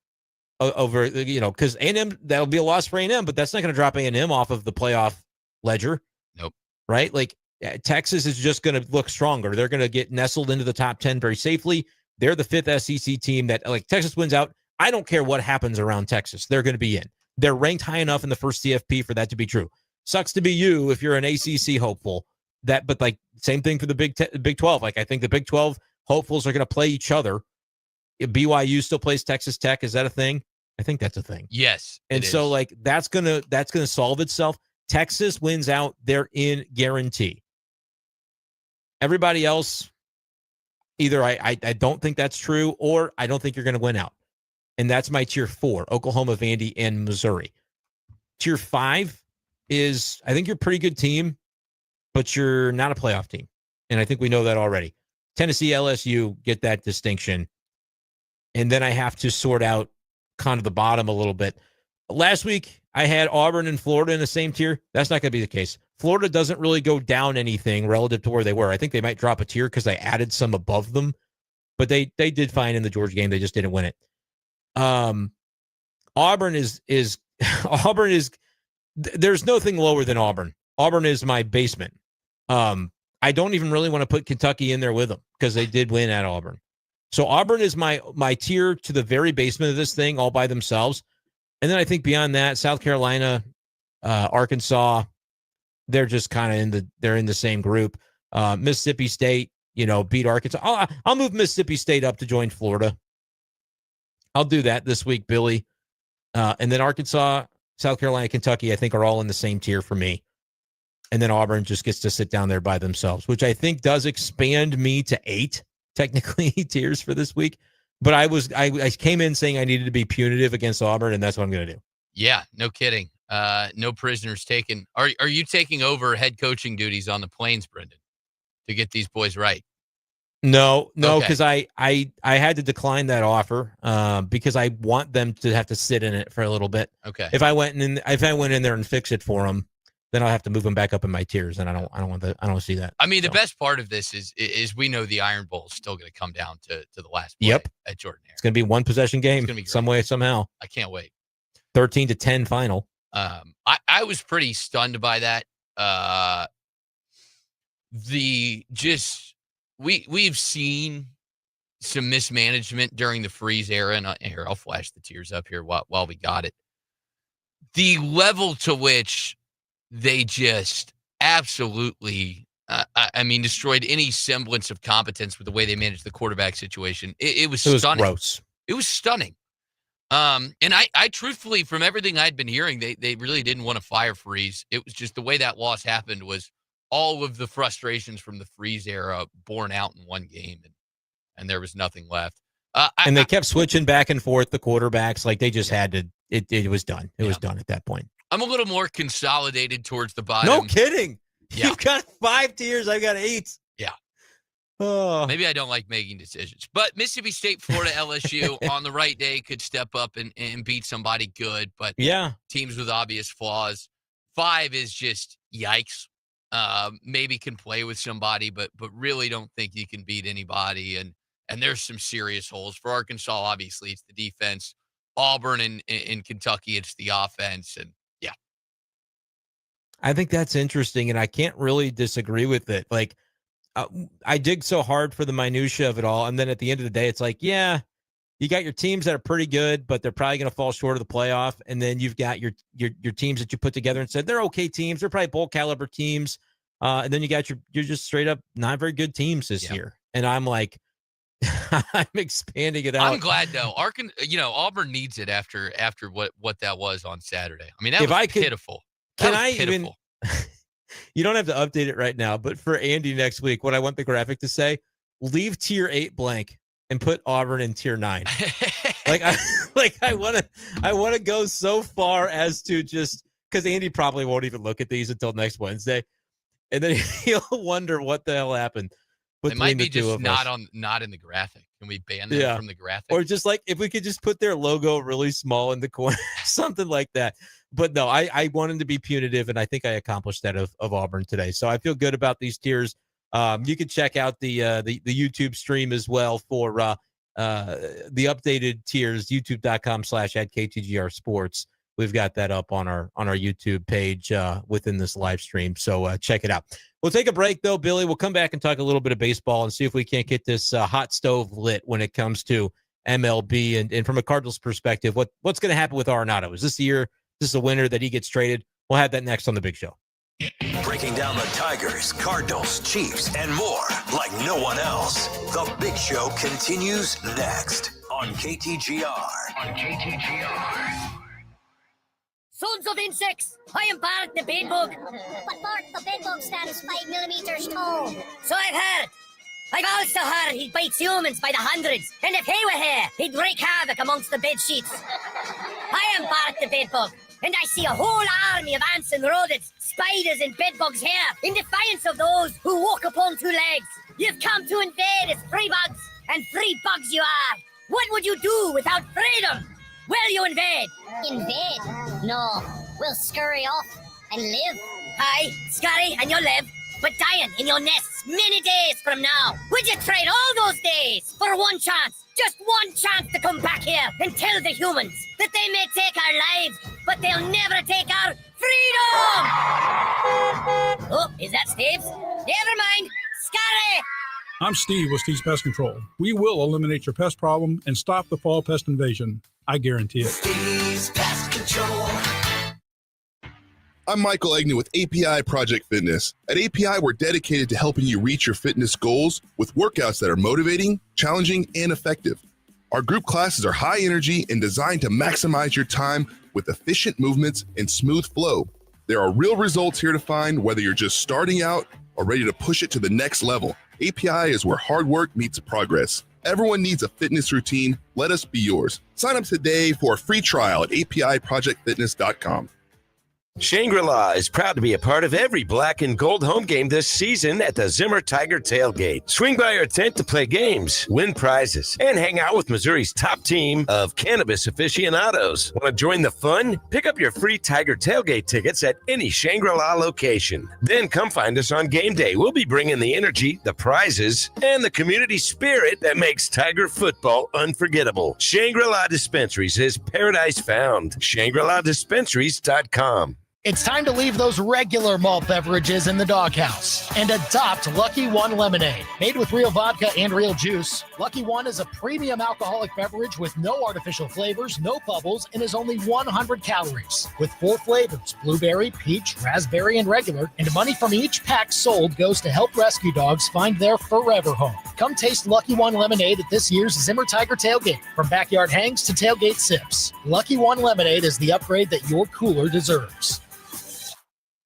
over, because A&M, that'll be a loss for A&M, but that's not going to drop A&M off of the playoff ledger. Nope. Right? Like, Texas is just going to look stronger. They're going to get nestled into the top 10 very safely. They're the 5th SEC team that, like, Texas wins out. I don't care what happens around Texas. They're going to be in. They're ranked high enough in the first CFP for that to be true. Sucks to be you if you're an ACC hopeful. But like, same thing for the Big 12. Like, I think the Big 12 hopefuls are going to play each other. If BYU still plays Texas Tech, is that a thing? I think that's a thing. Yes. And so, like, that's gonna solve itself. Texas wins out, they're in guarantee. Everybody else, either I don't think that's true, or I don't think you're going to win out. And that's my tier 4, Oklahoma, Vandy, and Missouri. Tier 5 is, I think you're a pretty good team, but you're not a playoff team. And I think we know that already. Tennessee, LSU get that distinction. And then I have to sort out kind of the bottom a little bit. Last week, I had Auburn and Florida in the same tier. That's not going to be the case. Florida doesn't really go down anything relative to where they were. I think they might drop a tier because I added some above them. But they did fine in the Georgia game. They just didn't win it. Auburn is there's nothing lower than Auburn. Auburn is my basement. I don't even really want to put Kentucky in there with them because they did win at Auburn. So Auburn is my tier to the very basement of this thing all by themselves. And then I think beyond that, South Carolina, Arkansas, they're just kind of in the same group. Mississippi State, beat Arkansas. I'll move Mississippi State up to join Florida. I'll do that this week, Billy. And then Arkansas, South Carolina, Kentucky, I think are all in the same tier for me. And then Auburn just gets to sit down there by themselves, which I think does expand me to 8, technically, tiers for this week. But I came in saying I needed to be punitive against Auburn, and that's what I'm going to do. Yeah, no kidding. No prisoners taken. Are you taking over head coaching duties on the Plains, Brendan, to get these boys right? No, because I had to decline that offer because I want them to have to sit in it for a little bit. Okay. If I went in there and fix it for them, then I'll have to move them back up in my tiers, and I don't want that. I don't see that. I mean, the best part of this is we know the Iron Bowl is still going to come down to the last play at Jordan-Hare. It's going to be one possession game, some way, somehow. I can't wait. 13-10 final. I was pretty stunned by that. We've seen some mismanagement during the Freeze era, and here, I'll flash the tiers up here while we got it. The level to which they just absolutely, destroyed any semblance of competence with the way they managed the quarterback situation. It was stunning. Gross. It was stunning. And I truthfully, from everything I'd been hearing, they really didn't want to fire Freeze. It was just the way that loss happened was all of the frustrations from the Freeze era borne out in one game, and there was nothing left. And they kept switching back and forth the quarterbacks. Like, they just had to. It was done. It was done at that point. I'm a little more consolidated towards the bottom. No kidding. Yeah. You've got 5 tiers. I've got 8. Yeah. Maybe I don't like making decisions. But Mississippi State, Florida, LSU on the right day could step up and beat somebody good. But yeah, teams with obvious flaws. 5 is just yikes. Maybe can play with somebody, but really don't think you can beat anybody. And there's some serious holes. For Arkansas, obviously, it's the defense. Auburn and Kentucky, it's the offense. And yeah. I think that's interesting, and I can't really disagree with it. Like, I dig so hard for the minutia of it all, and then at the end of the day, it's like, yeah, you got your teams that are pretty good, but they're probably going to fall short of the playoff, and then you've got your teams that you put together and said they're okay teams, they're probably bowl caliber teams, and then you got your just straight up not very good teams this year, and I'm like, I'm expanding it out. I'm glad though. Auburn needs it after what that was on Saturday. I mean, that was pitiful. Even? You don't have to update it right now, but for Andy next week, what I want the graphic to say, leave tier 8 blank and put Auburn in tier 9. I want to go so far as to just, because Andy probably won't even look at these until next Wednesday, and then he'll wonder what the hell happened. It might be just not in the graphic. Can we ban them from the graphic? Or just like if we could just put their logo really small in the corner, something like that. But no, I wanted to be punitive, and I think I accomplished that of Auburn today. So I feel good about these tiers. You can check out the YouTube stream as well for the updated tiers, youtube.com/@KTGR Sports. We've got that up on our YouTube page within this live stream. So check it out. We'll take a break, though, Billy. We'll come back and talk a little bit of baseball and see if we can't get this hot stove lit when it comes to MLB. And from a Cardinals perspective, what's going to happen with Arenado? Is this the year? Is this a winner that he gets traded? We'll have that next on The Big Show. Breaking down the Tigers, Cardinals, Chiefs, and more like no one else. The Big Show continues next on KTGR. Sons of insects, I am Bart the bedbug. But Bart the bedbug stands 5 millimeters tall. So I've heard. I've also heard he bites humans by the hundreds, and if he were here, he'd wreak havoc amongst the bed sheets. I am Bart the bedbug, and I see a whole army of ants and rodents, spiders and bedbugs here, in defiance of those who walk upon 2 legs. You've come to invade as free bugs, and free bugs you are. What would you do without freedom? Will you invade? Invade? No, we'll scurry off and live. Aye, scurry and you'll live, but dying in your nests many days from now. Would you trade all those days for one chance, just one chance to come back here and tell the humans that they may take our lives, but they'll never take our freedom? Oh, is that Steve's? Never mind, scurry! I'm Steve with Steve's Pest Control. We will eliminate your pest problem and stop the fall pest invasion. I guarantee it. Steve's Pest Control. I'm Michael Agnew with API Project Fitness. At API, we're dedicated to helping you reach your fitness goals with workouts that are motivating, challenging, and effective. Our group classes are high energy and designed to maximize your time with efficient movements and smooth flow. There are real results here to find, whether you're just starting out or ready to push it to the next level. API is where hard work meets progress. Everyone needs a fitness routine. Let us be yours. Sign up today for a free trial at apiprojectfitness.com. Shangri-La is proud to be a part of every black and gold home game this season at the Zimmer Tiger Tailgate. Swing by our tent to play games, win prizes, and hang out with Missouri's top team of cannabis aficionados. Want to join the fun? Pick up your free Tiger Tailgate tickets at any Shangri-La location. Then come find us on game day. We'll be bringing the energy, the prizes, and the community spirit that makes Tiger football unforgettable. Shangri-La Dispensaries is paradise found. ShangriLaDispensaries.com. It's time to leave those regular malt beverages in the doghouse and adopt Lucky One Lemonade. Made with real vodka and real juice, Lucky One is a premium alcoholic beverage with no artificial flavors, no bubbles, and is only 100 calories. With 4 flavors, blueberry, peach, raspberry, and regular, and money from each pack sold goes to help rescue dogs find their forever home. Come taste Lucky One Lemonade at this year's Zimmer Tiger Tailgate. From backyard hangs to tailgate sips, Lucky One Lemonade is the upgrade that your cooler deserves.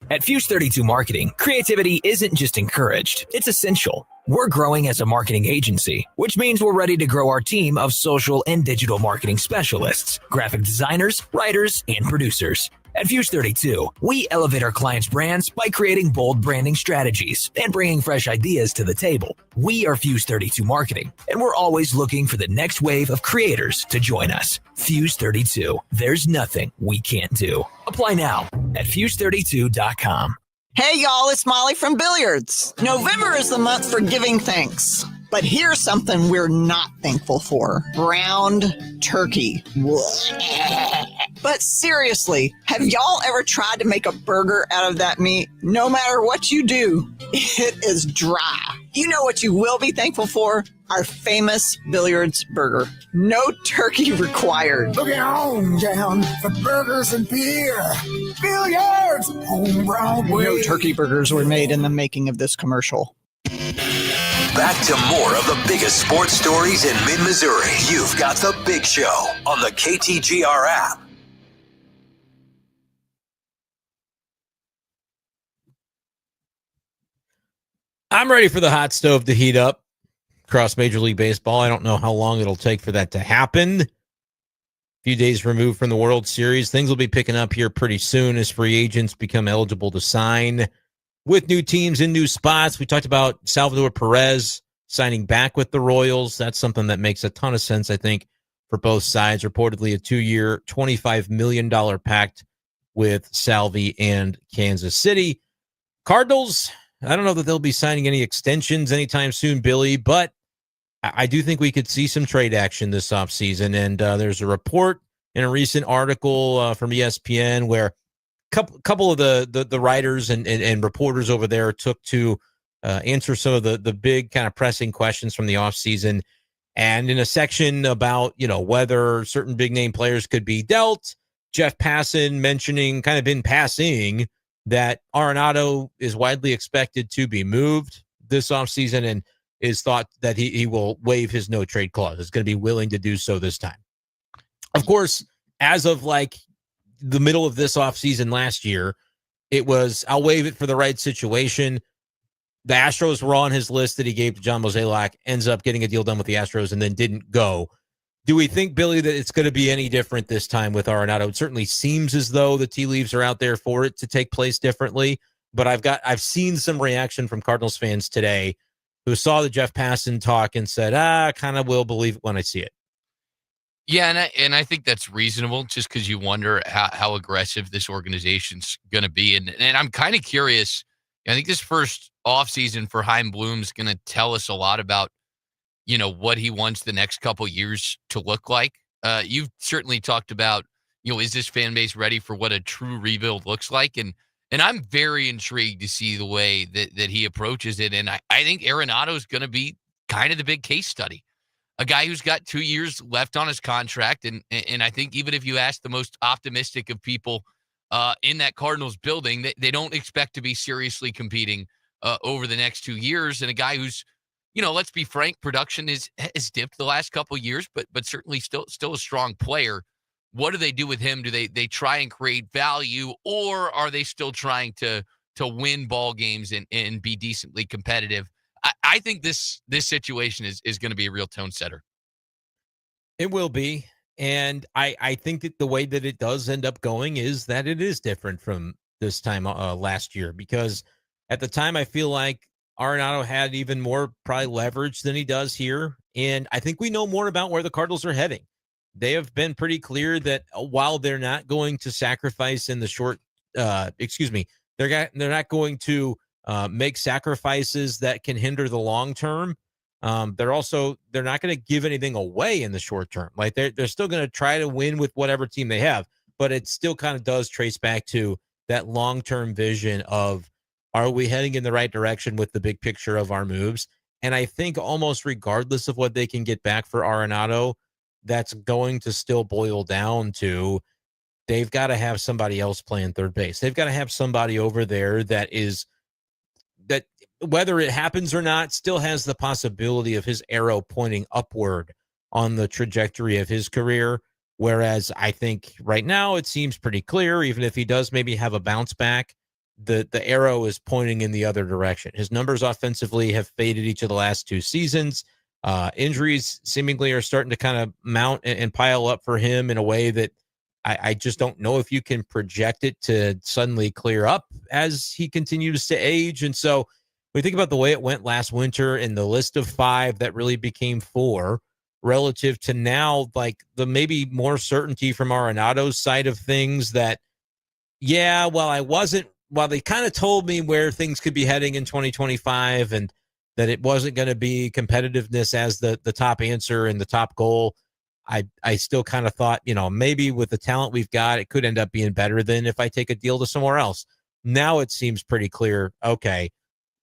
At Fuse 32 Marketing, creativity isn't just encouraged, it's essential. We're growing as a marketing agency, which means we're ready to grow our team of social and digital marketing specialists, graphic designers, writers, and producers. At Fuse 32, we elevate our clients' brands by creating bold branding strategies and bringing fresh ideas to the table. We are Fuse 32 Marketing, and we're always looking for the next wave of creators to join us. Fuse 32, there's nothing we can't do. Apply now at fuse32.com. Hey y'all, it's Molly from Billiards. November is the month for giving thanks. But here's something we're not thankful for. Ground turkey. But seriously, have y'all ever tried to make a burger out of that meat? No matter what you do, it is dry. You know what you will be thankful for? Our famous Billiards burger. No turkey required. Look at hometown for burgers and beer. Billiards, home Broadway. No turkey burgers were made in the making of this commercial. Back to more of the biggest sports stories in mid-Missouri. You've got The Big Show on the KTGR app. I'm ready for the hot stove to heat up across Major League Baseball. I don't know how long it'll take for that to happen. A few days removed from the World Series. Things will be picking up here pretty soon as free agents become eligible to sign with new teams in new spots. We talked about Salvador Perez signing back with the Royals. That's something that makes a ton of sense, I think, for both sides. Reportedly a 2-year, $25 million pact with Salvi and Kansas City. Cardinals, I don't know that they'll be signing any extensions anytime soon, Billy, but I do think we could see some trade action this offseason. And there's a report in a recent article from ESPN where couple of the writers and reporters over there took to answer some of the big kind of pressing questions from the offseason. And in a section about, whether certain big name players could be dealt, Jeff Passan mentioning kind of in passing that Arenado is widely expected to be moved this offseason and is thought that he will waive his no trade clause. Is going to be willing to do so this time. Of course, as of the middle of this offseason last year, it was, I'll waive it for the right situation. The Astros were on his list that he gave to John Mozeliak, ends up getting a deal done with the Astros and then didn't go. Do we think, Billy, that it's going to be any different this time with Arenado? It certainly seems as though the tea leaves are out there for it to take place differently, but I've seen some reaction from Cardinals fans today who saw the Jeff Passan talk and said, I kind of will believe it when I see it. Yeah, and I think that's reasonable just because you wonder how aggressive this organization's going to be. And I'm kind of curious. I think this first offseason for Chaim Bloom's going to tell us a lot about, what he wants the next couple years to look like. You've certainly talked about, is this fan base ready for what a true rebuild looks like? And I'm very intrigued to see the way that he approaches it. And I think Arenado is going to be kind of the big case study. A guy who's got 2 years left on his contract. And I think even if you ask the most optimistic of people in that Cardinals building, they don't expect to be seriously competing over the next 2 years. And a guy who's, let's be frank, production has dipped the last couple of years, but certainly still a strong player. What do they do with him? Do they try and create value, or are they still trying to win ball games and be decently competitive? I think this situation is going to be a real tone setter. It will be. And I think that the way that it does end up going is that it is different from this time last year, because at the time I feel like Arenado had even more probably leverage than he does here. And I think we know more about where the Cardinals are heading. They have been pretty clear that while they're not going to sacrifice in the short, they're not going to make sacrifices that can hinder the long term. They're not going to give anything away in the short term. Like they're still going to try to win with whatever team they have, but it still kind of does trace back to that long-term vision of, are we heading in the right direction with the big picture of our moves? And I think almost regardless of what they can get back for Arenado, that's going to still boil down to they've got to have somebody else playing third base. They've got to have somebody over there that whether it happens or not, still has the possibility of his arrow pointing upward on the trajectory of his career. Whereas I think right now it seems pretty clear, even if he does maybe have a bounce back, the arrow is pointing in the other direction. His numbers offensively have faded each of the last 2 seasons. Injuries seemingly are starting to kind of mount and pile up for him in a way that I just don't know if you can project it to suddenly clear up as he continues to age. And so when you think about the way it went last winter in the list of 5 that really became 4 relative to now, like the maybe more certainty from Arenado's side of things that, yeah, while they kind of told me where things could be heading in 2025 and that it wasn't going to be competitiveness as the top answer and the top goal, I still kind of thought, maybe with the talent we've got, it could end up being better than if I take a deal to somewhere else. Now it seems pretty clear, okay,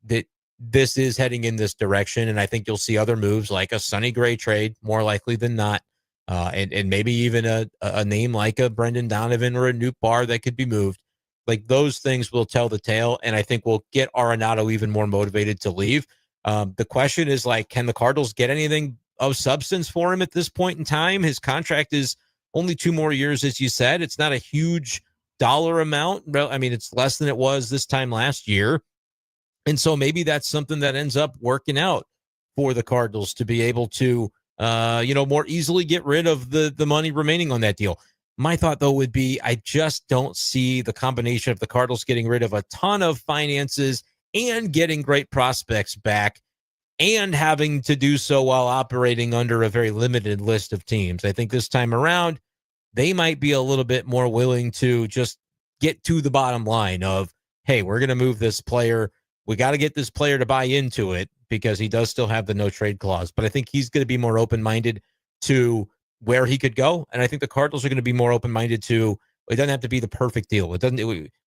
that this is heading in this direction, and I think you'll see other moves like a Sonny Gray trade, more likely than not, and maybe even a name like a Brendan Donovan or a Newt Barr that could be moved. Like those things will tell the tale, and I think will get Arenado even more motivated to leave. The question is, like, can the Cardinals get anything of substance for him at this point in time? His contract is only 2 more years, as you said. It's not a huge dollar amount. I mean, it's less than it was this time last year. And so maybe that's something that ends up working out for the Cardinals to be able to, more easily get rid of the money remaining on that deal. My thought, though, would be I just don't see the combination of the Cardinals getting rid of a ton of finances and getting great prospects back and having to do so while operating under a very limited list of teams. I think this time around, they might be a little bit more willing to just get to the bottom line of, hey, we're going to move this player. We got to get this player to buy into it because he does still have the no trade clause. But I think he's going to be more open-minded to where he could go. And I think the Cardinals are going to be more open-minded to, it doesn't have to be the perfect deal. We're going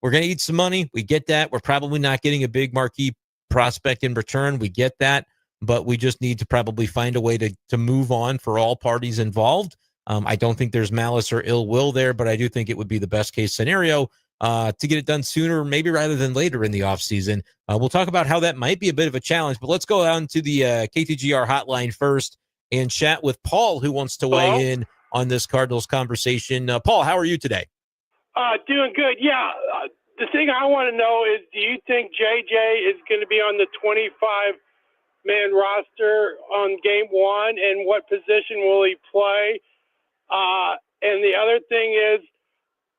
to eat some money. We get that. We're probably not getting a big marquee prospect in return. We get that. But we just need to probably find a way to move on for all parties involved. I don't think there's malice or ill will there, but I do think it would be the best case scenario to get it done sooner, maybe rather than later in the offseason. We'll talk about how that might be a bit of a challenge, but let's go on to the KTGR hotline first and chat with Paul, who wants to weigh in on this Cardinals conversation. Paul, how are you today? Doing good. Yeah. The thing I want to know is, do you think JJ is going to be on the 25-man roster on game 1, and what position will he play? And the other thing is,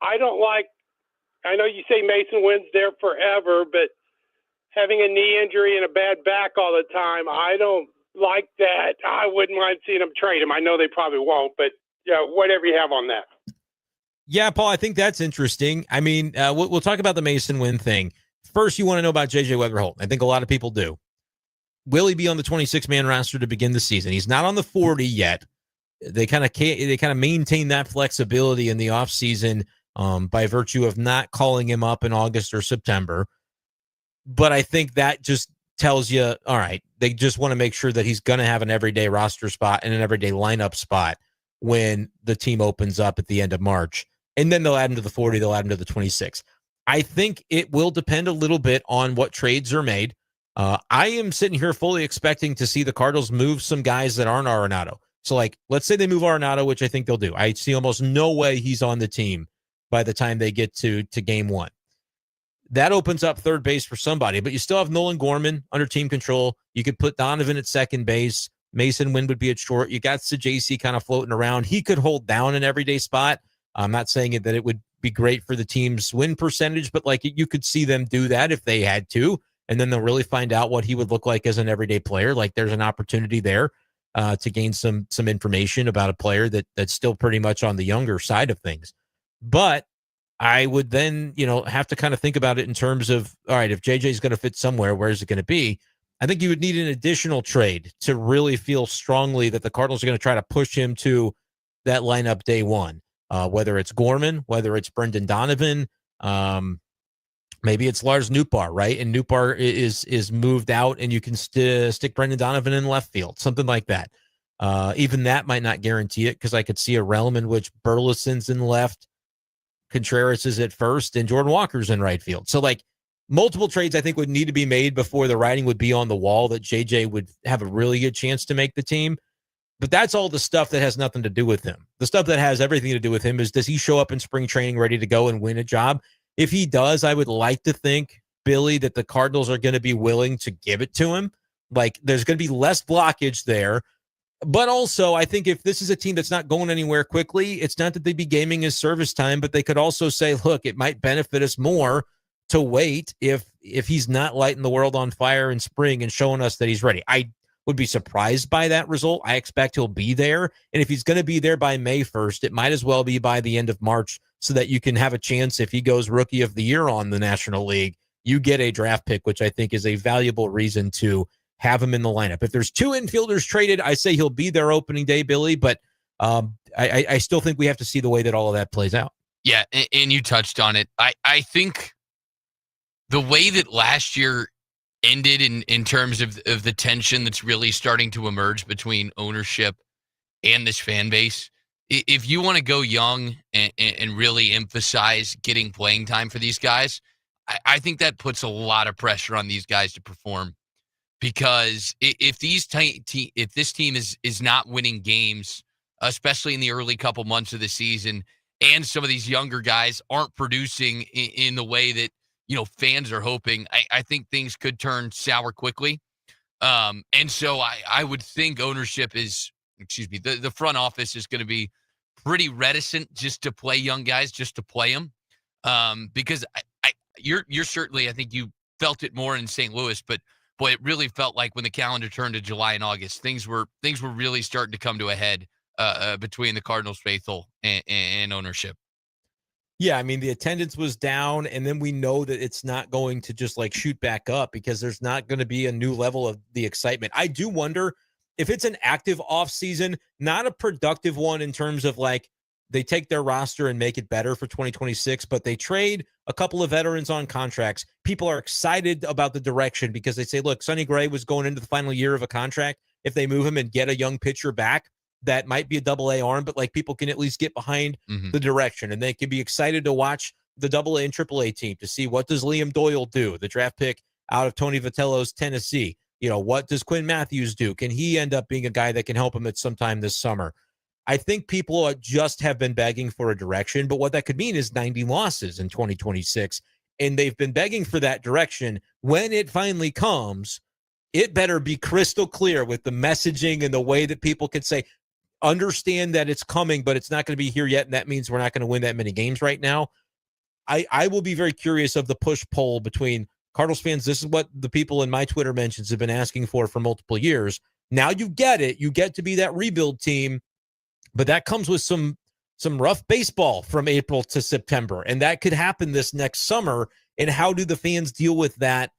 I know you say Mason Wynn's there forever, but having a knee injury and a bad back all the time, I don't like that. I wouldn't mind seeing them trade him. I know they probably won't, but yeah, whatever you have on that. Yeah, Paul, I think that's interesting. I mean, we'll talk about the Mason Wynn thing. First, you want to know about J.J. Weatherholt. I think a lot of people do. Will he be on the 26-man roster to begin the season? He's not on the 40 yet. They kind of maintain that flexibility in the offseason by virtue of not calling him up in August or September. But I think that just tells you, all right, they just want to make sure that he's going to have an everyday roster spot and an everyday lineup spot when the team opens up at the end of March. And then they'll add him to the 40, they'll add him to the 26. I think it will depend a little bit on what trades are made. I am sitting here fully expecting to see the Cardinals move some guys that aren't Arenado. So, like, let's say they move Arenado, which I think they'll do. I see almost no way he's on the team by the time they get to game 1. That opens up third base for somebody, but you still have Nolan Gorman under team control. You could put Donovan at second base. Mason Wynn would be at short. You got Sajacy kind of floating around. He could hold down an everyday spot. I'm not saying that it would be great for the team's win percentage, but like you could see them do that if they had to, and then they'll really find out what he would look like as an everyday player. Like there's an opportunity there to gain some information about a player that's still pretty much on the younger side of things. But I would then, have to kind of think about it in terms of, all right, if JJ is going to fit somewhere, where is it going to be? I think you would need an additional trade to really feel strongly that the Cardinals are going to try to push him to that lineup day 1, whether it's Gorman, whether it's Brendan Donovan, maybe it's Lars Nootbaar, right? And Nootbaar is moved out and you can stick Brendan Donovan in left field, something like that. Even that might not guarantee it because I could see a realm in which Burleson's in left, Contreras is at first, and Jordan Walker's in right field. So, like, multiple trades I think would need to be made before the writing would be on the wall that JJ would have a really good chance to make the team. But that's all the stuff that has nothing to do with him. The stuff that has everything to do with him is, does he show up in spring training ready to go and win a job? If he does, I would like to think, Billy, that the Cardinals are going to be willing to give it to him. Like, there's going to be less blockage there. But also, I think if this is a team that's not going anywhere quickly, it's not that they'd be gaming his service time, but they could also say, look, it might benefit us more to wait if he's not lighting the world on fire in spring and showing us that he's ready. I would be surprised by that result. I expect he'll be there. And if he's going to be there by May 1st, it might as well be by the end of March so that you can have a chance if he goes Rookie of the Year on the National League, you get a draft pick, which I think is a valuable reason to have him in the lineup. If there's 2 infielders traded, I say he'll be there opening day, Billy, but I still think we have to see the way that all of that plays out. Yeah, and you touched on it. I think the way that last year ended in terms of the tension that's really starting to emerge between ownership and this fan base, if you want to go young and really emphasize getting playing time for these guys, I think that puts a lot of pressure on these guys to perform. Because if this team is not winning games, especially in the early couple months of the season, and some of these younger guys aren't producing in the way that fans are hoping, I think things could turn sour quickly. And so I would think ownership the front office is going to be pretty reticent just to play young guys, just to play them, because you're certainly, I think you felt it more in St. Louis, but boy, it really felt like when the calendar turned to July and August, things were really starting to come to a head between the Cardinals faithful and ownership. Yeah, I mean, the attendance was down, and then we know that it's not going to just like shoot back up because there's not going to be a new level of the excitement. I do wonder if it's an active offseason, not a productive one in terms of like they take their roster and make it better for 2026, but they trade a couple of veterans on contracts. People are excited about the direction because they say, look, Sonny Gray was going into the final year of a contract. If they move him and get a young pitcher back, that might be a AA arm, but like people can at least get behind the direction, and they can be excited to watch the AA and AAA team to see what does Liam Doyle do, the draft pick out of Tony Vitello's Tennessee. What does Quinn Matthews do? Can he end up being a guy that can help him at some time this summer? I think people just have been begging for a direction, but what that could mean is 90 losses in 2026, and they've been begging for that direction. When it finally comes, it better be crystal clear with the messaging and the way that people can say, understand that it's coming, but it's not going to be here yet, and that means we're not going to win that many games right now. I will be very curious of the push-pull between Cardinals fans. This is what the people in my Twitter mentions have been asking for multiple years. Now you get it. You get to be that rebuild team, but that comes with some rough baseball from April to September, and that could happen this next summer. And how do the fans deal with that?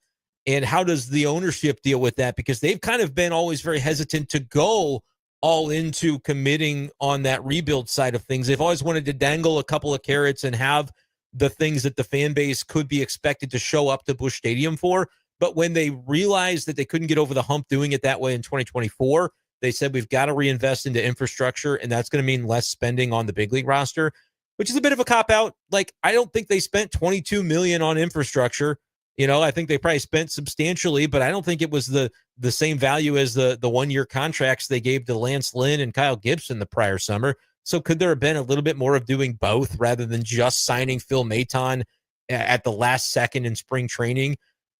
And how does the ownership deal with that? Because they've kind of been always very hesitant to go all into committing on that rebuild side of things. They've always wanted to dangle a couple of carrots and have the things that the fan base could be expected to show up to Busch Stadium for. But when they realized that they couldn't get over the hump doing it that way in 2024, they said, we've got to reinvest into infrastructure, and that's going to mean less spending on the big league roster, which is a bit of a cop-out. Like, I don't think they spent $22 million on infrastructure. I think they probably spent substantially, but I don't think it was the same value as the one-year contracts they gave to Lance Lynn and Kyle Gibson the prior summer. So could there have been a little bit more of doing both rather than just signing Phil Maton at the last second in spring training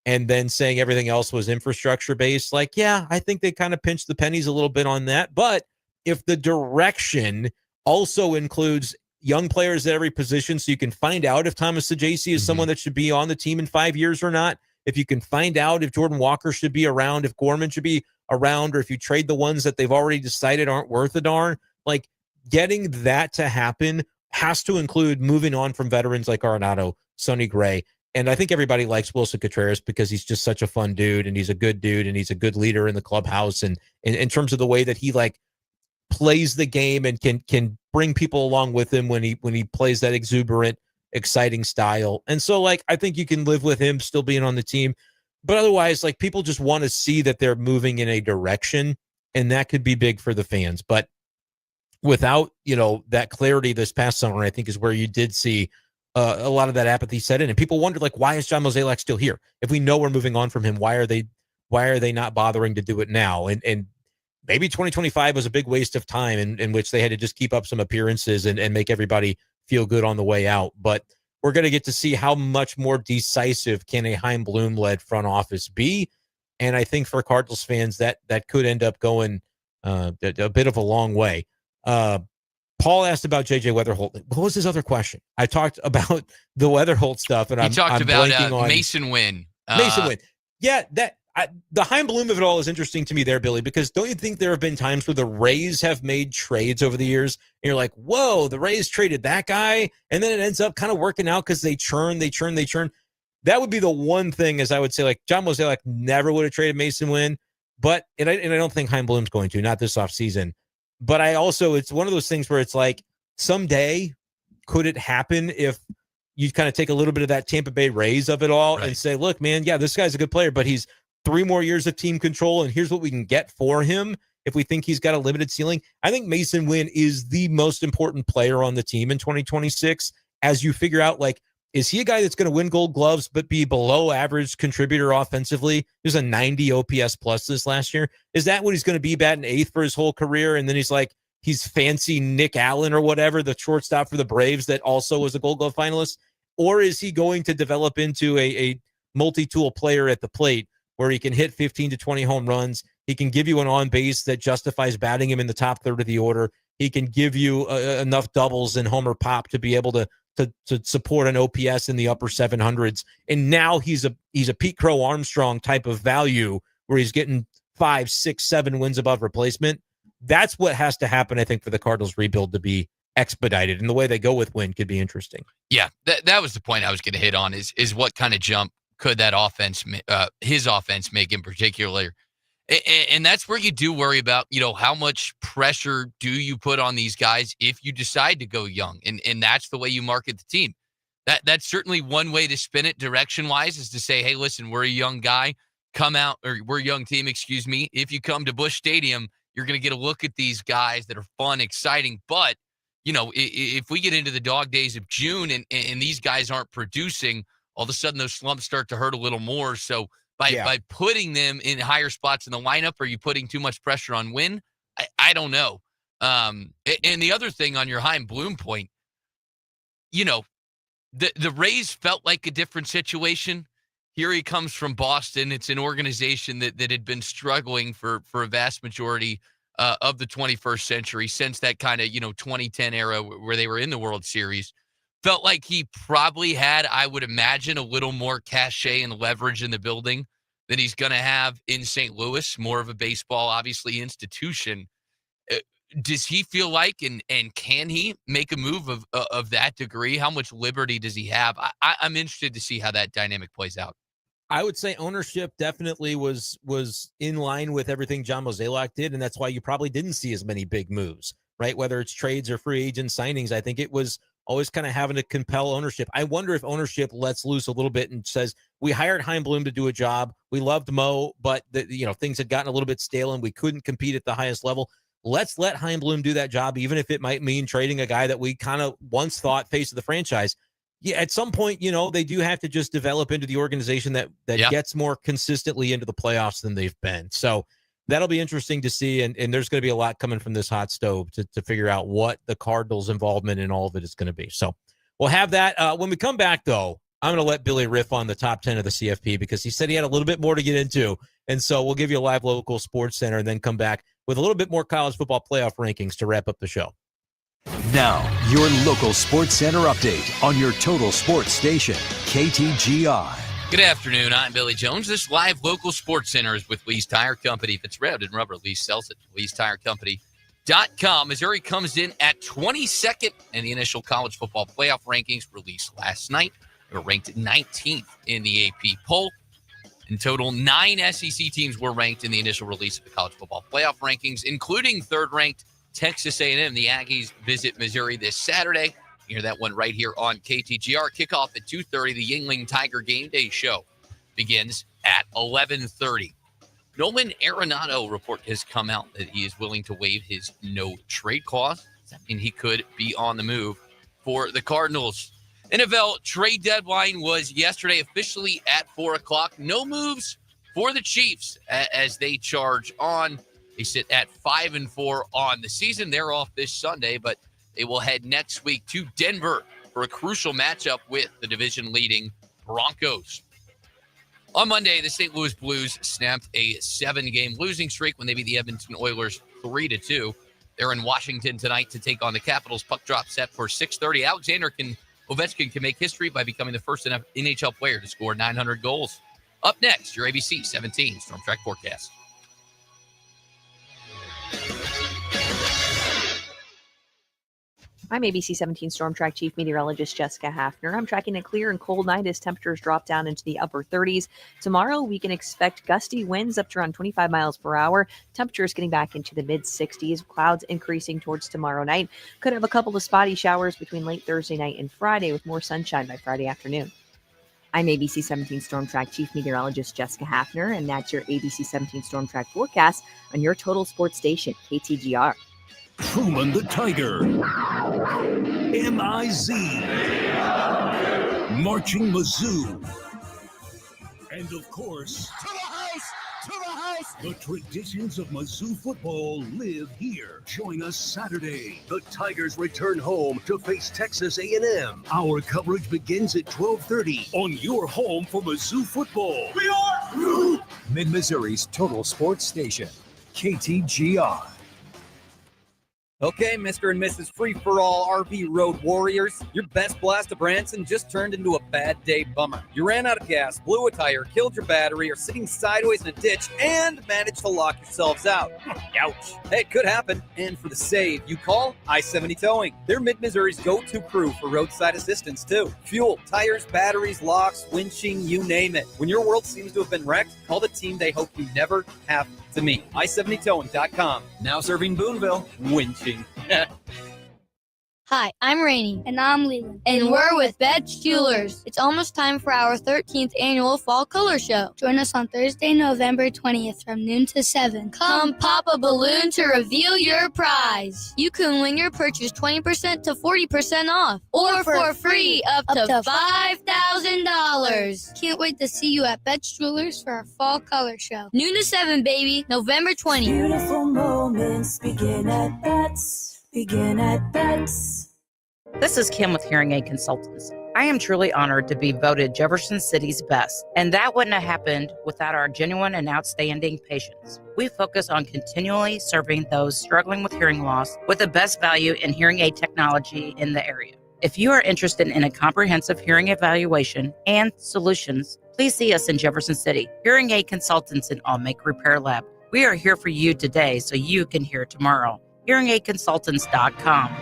and then saying everything else was infrastructure based? Like, yeah, I think they kind of pinched the pennies a little bit on that. But if the direction also includes young players at every position, so you can find out if Thomas Saggese is someone that should be on the team in 5 years or not, if you can find out if Jordan Walker should be around, if Gorman should be around, or if you trade the ones that they've already decided aren't worth a darn, like getting that to happen has to include moving on from veterans like Arenado, Sonny Gray. And I think everybody likes Wilson Contreras because he's just such a fun dude, and he's a good dude, and he's a good leader in the clubhouse. And in terms of the way that he like plays the game and can bring people along with him when he plays that exuberant, exciting style. And so like, I think you can live with him still being on the team, but otherwise like people just want to see that they're moving in a direction, and that could be big for the fans. But without, that clarity this past summer, I think is where you did see a lot of that apathy set in, and people wondered like, why is John Mozeliak still here? If we know we're moving on from him, why are they not bothering to do it now? And maybe 2025 was a big waste of time in which they had to just keep up some appearances and make everybody feel good on the way out. But we're going to get to see how much more decisive can a Chaim Bloom-led front office be. And I think for Cardinals fans, that could end up going a bit of a long way. Paul asked about JJ Weatherholt. What was his other question? I talked about the Weatherholt stuff, and I'm about blanking on Mason Wynn. Mason Wynn. Yeah, the Chaim Bloom of it all is interesting to me there, Billy, because don't you think there have been times where the Rays have made trades over the years, and you're like, whoa, the Rays traded that guy, and then it ends up kind of working out because they churn. That would be the one thing, as I would say, like John Mozeliak never would have traded Mason Wynn, but I don't think Chaim Bloom's going to, not this offseason. But it's one of those things where it's like, someday, could it happen if you kind of take a little bit of that Tampa Bay Rays of it all and say, look, man, yeah, this guy's a good player, but he's 3 more years of team control, and here's what we can get for him if we think he's got a limited ceiling. I think Mason Wynn is the most important player on the team in 2026 as you figure out, like, is he a guy that's going to win Gold Gloves but be below average contributor offensively? He was a 90 OPS plus this last year. Is that what he's going to be, batting 8th for his whole career? And then he's fancy Nick Allen or whatever, the shortstop for the Braves that also was a Gold Glove finalist? Or is he going to develop into a multi-tool player at the plate where he can hit 15 to 20 home runs? He can give you an on-base that justifies batting him in the top third of the order. He can give you enough doubles and homer pop to be able to support an OPS in the upper 700s. And now he's a Pete Crow Armstrong type of value where he's getting 5, 6, 7 wins above replacement. That's what has to happen, I think, for the Cardinals rebuild to be expedited. And the way they go with Wynn could be interesting. Yeah, that was the point I was going to hit on is what kind of jump could that offense, his offense, make in particular. And that's where you do worry about, how much pressure do you put on these guys if you decide to go young? And that's the way you market the team. That's certainly one way to spin it direction-wise, is to say, hey, listen, we're a young guy. We're a young team, excuse me. If you come to Busch Stadium, you're going to get a look at these guys that are fun, exciting. But, if we get into the dog days of June and these guys aren't producing, all of a sudden those slumps start to hurt a little more. So by putting them in higher spots in the lineup, are you putting too much pressure on Wynn? I don't know. And the other thing on your Chaim Bloom point, the Rays felt like a different situation. Here he comes from Boston. It's an organization that had been struggling for a vast majority of the 21st century, since that kind of, 2010 era where they were in the World Series. Felt like he probably had, I would imagine, a little more cachet and leverage in the building than he's going to have in St. Louis, more of a baseball, obviously, institution. Does he feel like, and can he make a move of that degree? How much liberty does he have? I'm interested to see how that dynamic plays out. I would say ownership definitely was in line with everything John Mozeliak did, and that's why you probably didn't see as many big moves, right? Whether it's trades or free agent signings, I think it was always kind of having to compel ownership. I wonder if ownership lets loose a little bit and says, we hired Chaim Bloom to do a job. We loved Mo, but things had gotten a little bit stale and we couldn't compete at the highest level. Let's let Chaim Bloom do that job, even if it might mean trading a guy that we kind of once thought face of the franchise. Yeah, at some point, they do have to just develop into the organization that gets more consistently into the playoffs than they've been. So that'll be interesting to see, and there's going to be a lot coming from this hot stove to figure out what the Cardinals' involvement in all of it is going to be. So we'll have that. When we come back, though, I'm going to let Billy riff on the top 10 of the CFP because he said he had a little bit more to get into, and so we'll give you a live local sports center and then come back with a little bit more college football playoff rankings to wrap up the show. Now, your local sports center update on your total sports station, KTGR. Good afternoon. I'm Billy Jones. This live local sports center is with Lee's Tire Company. If it's red and rubber, Lee sells it. Lee'sTireCompany.com. Missouri comes in at 22nd in the initial college football playoff rankings released last night. They were ranked 19th in the AP poll. In total, 9 SEC teams were ranked in the initial release of the college football playoff rankings, including third-ranked Texas A&M. The Aggies visit Missouri this Saturday. You hear that one right here on KTGR. Kickoff at 2:30. The Yuengling Tiger Game Day show begins at 11:30. Nolan Arenado report has come out that he is willing to waive his no-trade clause. Does that mean he could be on the move for the Cardinals? NFL trade deadline was yesterday, officially at 4 o'clock. No moves for the Chiefs as they charge on. They sit at 5-4 on the season. They're off this Sunday, but they will head next week to Denver for a crucial matchup with the division-leading Broncos. On Monday, the St. Louis Blues snapped a 7-game losing streak when they beat the Edmonton Oilers 3-2. They're in Washington tonight to take on the Capitals. Puck drop set for 6:30. Ovechkin can make history by becoming the first NHL player to score 900 goals. Up next, your ABC 17 Storm Track forecast. I'm ABC 17 Storm Track Chief Meteorologist Jessica Hafner. I'm tracking a clear and cold night as temperatures drop down into the upper 30s. Tomorrow, we can expect gusty winds up to around 25 miles per hour. Temperatures getting back into the mid-60s. Clouds increasing towards tomorrow night. Could have a couple of spotty showers between late Thursday night and Friday with more sunshine by Friday afternoon. I'm ABC 17 Storm Track Chief Meteorologist Jessica Hafner, and that's your ABC 17 Storm Track forecast on your total sports station, KTGR. Truman the Tiger. M-I-Z. Marching Mizzou. And of course, To the house! To the house! the traditions of Mizzou football live here. Join us Saturday. The Tigers return home to face Texas A&M. Our coverage begins at 12:30 on your home for Mizzou football. We are Mid-Missouri's total sports station, KTGR. Okay, Mr. and Mrs. Free-for-all RV Road Warriors, your best blast of Branson just turned into a bad day bummer. You ran out of gas, blew a tire, killed your battery, or sitting sideways in a ditch, and managed to lock yourselves out. Ouch. Hey, it could happen. And for the save, you call I-70 Towing. They're Mid-Missouri's go-to crew for roadside assistance, too. Fuel, tires, batteries, locks, winching, you name it. When your world seems to have been wrecked, call the team they hope you never have to meet. I-70towing.com. Now serving Boonville. Winching. Hi, I'm Rainey. And I'm Leland. And we're with Betts Jewelers. It's almost time for our 13th annual Fall Color Show. Join us on Thursday, November 20th from noon to 7. Come pop a balloon to reveal your prize. You can win your purchase 20% to 40% off. Or for free up to $5,000. Can't wait to see you at Betts Jewelers for our Fall Color Show. Noon to 7, baby. November 20th. Beautiful moments begin at Betts. Begin at Betts. This is Kim with Hearing Aid Consultants. I am truly honored to be voted Jefferson City's best, and that wouldn't have happened without our genuine and outstanding patients. We focus on continually serving those struggling with hearing loss with the best value in hearing aid technology in the area. If you are interested in a comprehensive hearing evaluation and solutions, please see us in Jefferson City. Hearing Aid Consultants in Allmake Repair Lab. We are here for you today so you can hear tomorrow. HearingAidConsultants.com.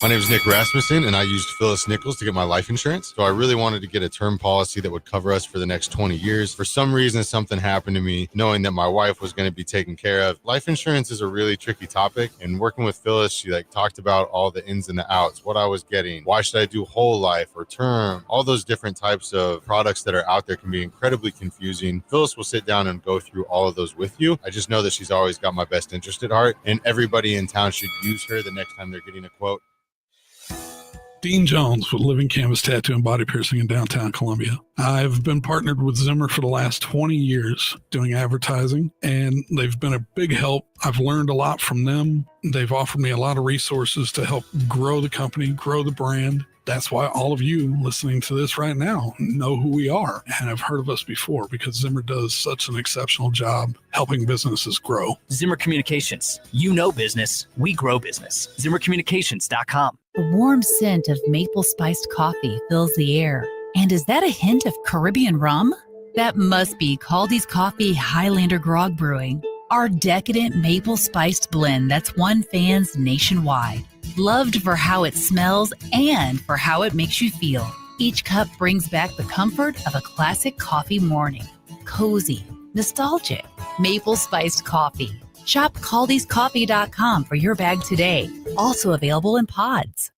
My name is Nick Rasmussen, and I used Phyllis Nichols to get my life insurance. So I really wanted to get a term policy that would cover us for the next 20 years. For some reason, something happened to me, knowing that my wife was going to be taken care of. Life insurance is a really tricky topic, and working with Phyllis, she talked about all the ins and the outs, what I was getting, why should I do whole life or term, all those different types of products that are out there can be incredibly confusing. Phyllis will sit down and go through all of those with you. I just know that she's always got my best interest at heart, and everybody in town should use her the next time they're getting a quote. Dean Jones with Living Canvas Tattoo and Body Piercing in downtown Columbia. I've been partnered with Zimmer for the last 20 years doing advertising, and they've been a big help. I've learned a lot from them. They've offered me a lot of resources to help grow the company, grow the brand. That's why all of you listening to this right now know who we are and have heard of us before, because Zimmer does such an exceptional job helping businesses grow. Zimmer Communications. You know business. We grow business. ZimmerCommunications.com. The warm scent of maple spiced coffee fills the air. And is that a hint of Caribbean rum? That must be Caldy's Coffee Highlander Grog Brewing, our decadent maple spiced blend that's won fans nationwide. Loved for how it smells and for how it makes you feel. Each cup brings back the comfort of a classic coffee morning. Cozy, nostalgic, maple spiced coffee. Shop Caldy'sCoffee.com for your bag today. Also available in pods.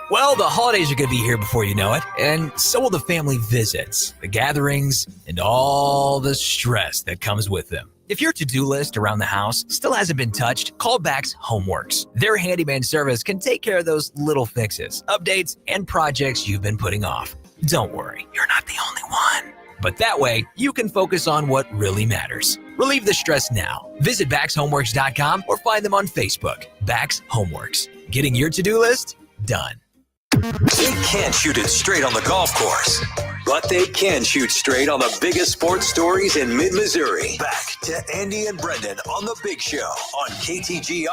Well, the holidays are going to be here before you know it, and so will the family visits, the gatherings, and all the stress that comes with them. If your to-do list around the house still hasn't been touched, call Bax Homeworks. Their handyman service can take care of those little fixes, updates, and projects you've been putting off. Don't worry, you're not the only one. But that way, you can focus on what really matters. Relieve the stress now. Visit BaxHomeworks.com or find them on Facebook. Bax Homeworks. Getting your to-do list done. They can't shoot it straight on the golf course. but they can shoot straight on the biggest sports stories in mid-Missouri. Back to Andy and Brendan on The Big Show on KTGR.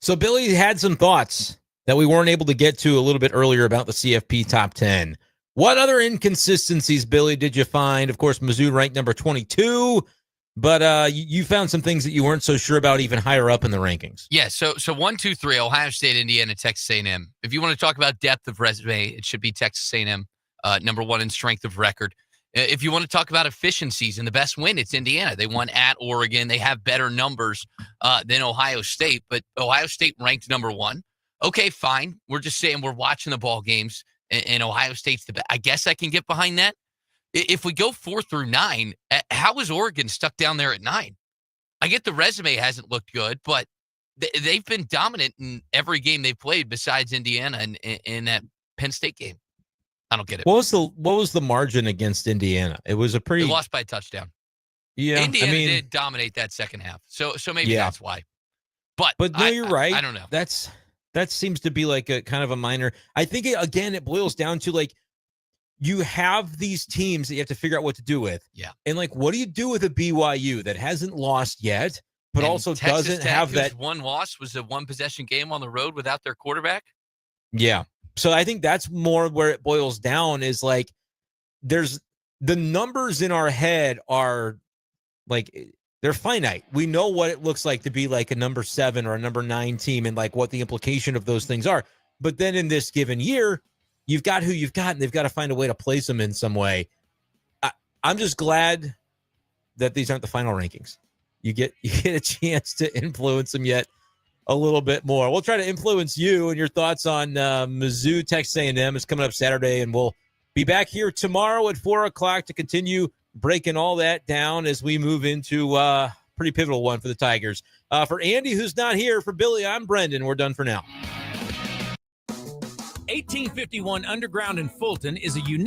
So Billy had some thoughts that we weren't able to get to a little bit earlier about the CFP top 10. What other inconsistencies, Billy, did you find? Of course, Mizzou ranked number 22, but you found some things that you weren't so sure about even higher up in the rankings. Yeah, so 1, 2, 3, Ohio State, Indiana, Texas A&M. If you want to talk about depth of resume, it should be Texas A&M, number 1 in strength of record. If you want to talk about efficiencies and the best win, it's Indiana. They won at Oregon. They have better numbers than Ohio State, but Ohio State ranked number 1. Okay, fine. We're just saying we're watching the ball games, and Ohio State's the best. I guess I can get behind that. If we go 4 through 9, how is Oregon stuck down there at 9? I get the resume hasn't looked good, but they've been dominant in every game they've played besides Indiana and in that Penn State game. I don't get it. What was the margin against Indiana? It was a pretty. They lost by a touchdown. Yeah, Indiana did dominate that second half, so maybe that's why. But no, you're right. I don't know. That seems to be like a kind of a minor. I think it boils down to like you have these teams that you have to figure out what to do with. Yeah, and like what do you do with a BYU that hasn't lost yet, but and also Texas doesn't Tech, have that one loss was a 1-possession game on the road without their quarterback. Yeah. So I think that's more where it boils down is like there's the numbers in our head are like they're finite. We know what it looks like to be like a number 7 or a number 9 team and like what the implication of those things are. But then in this given year, you've got who you've got and they've got to find a way to place them in some way. I'm just glad that these aren't the final rankings. You get a chance to influence them yet a little bit more. We'll try to influence you and your thoughts on Mizzou, Texas A&M. It's coming up Saturday, and we'll be back here tomorrow at 4 o'clock to continue breaking all that down as we move into a pretty pivotal one for the Tigers. For Andy, who's not here, for Billy, I'm Brendan. We're done for now. 1851 Underground in Fulton is a unique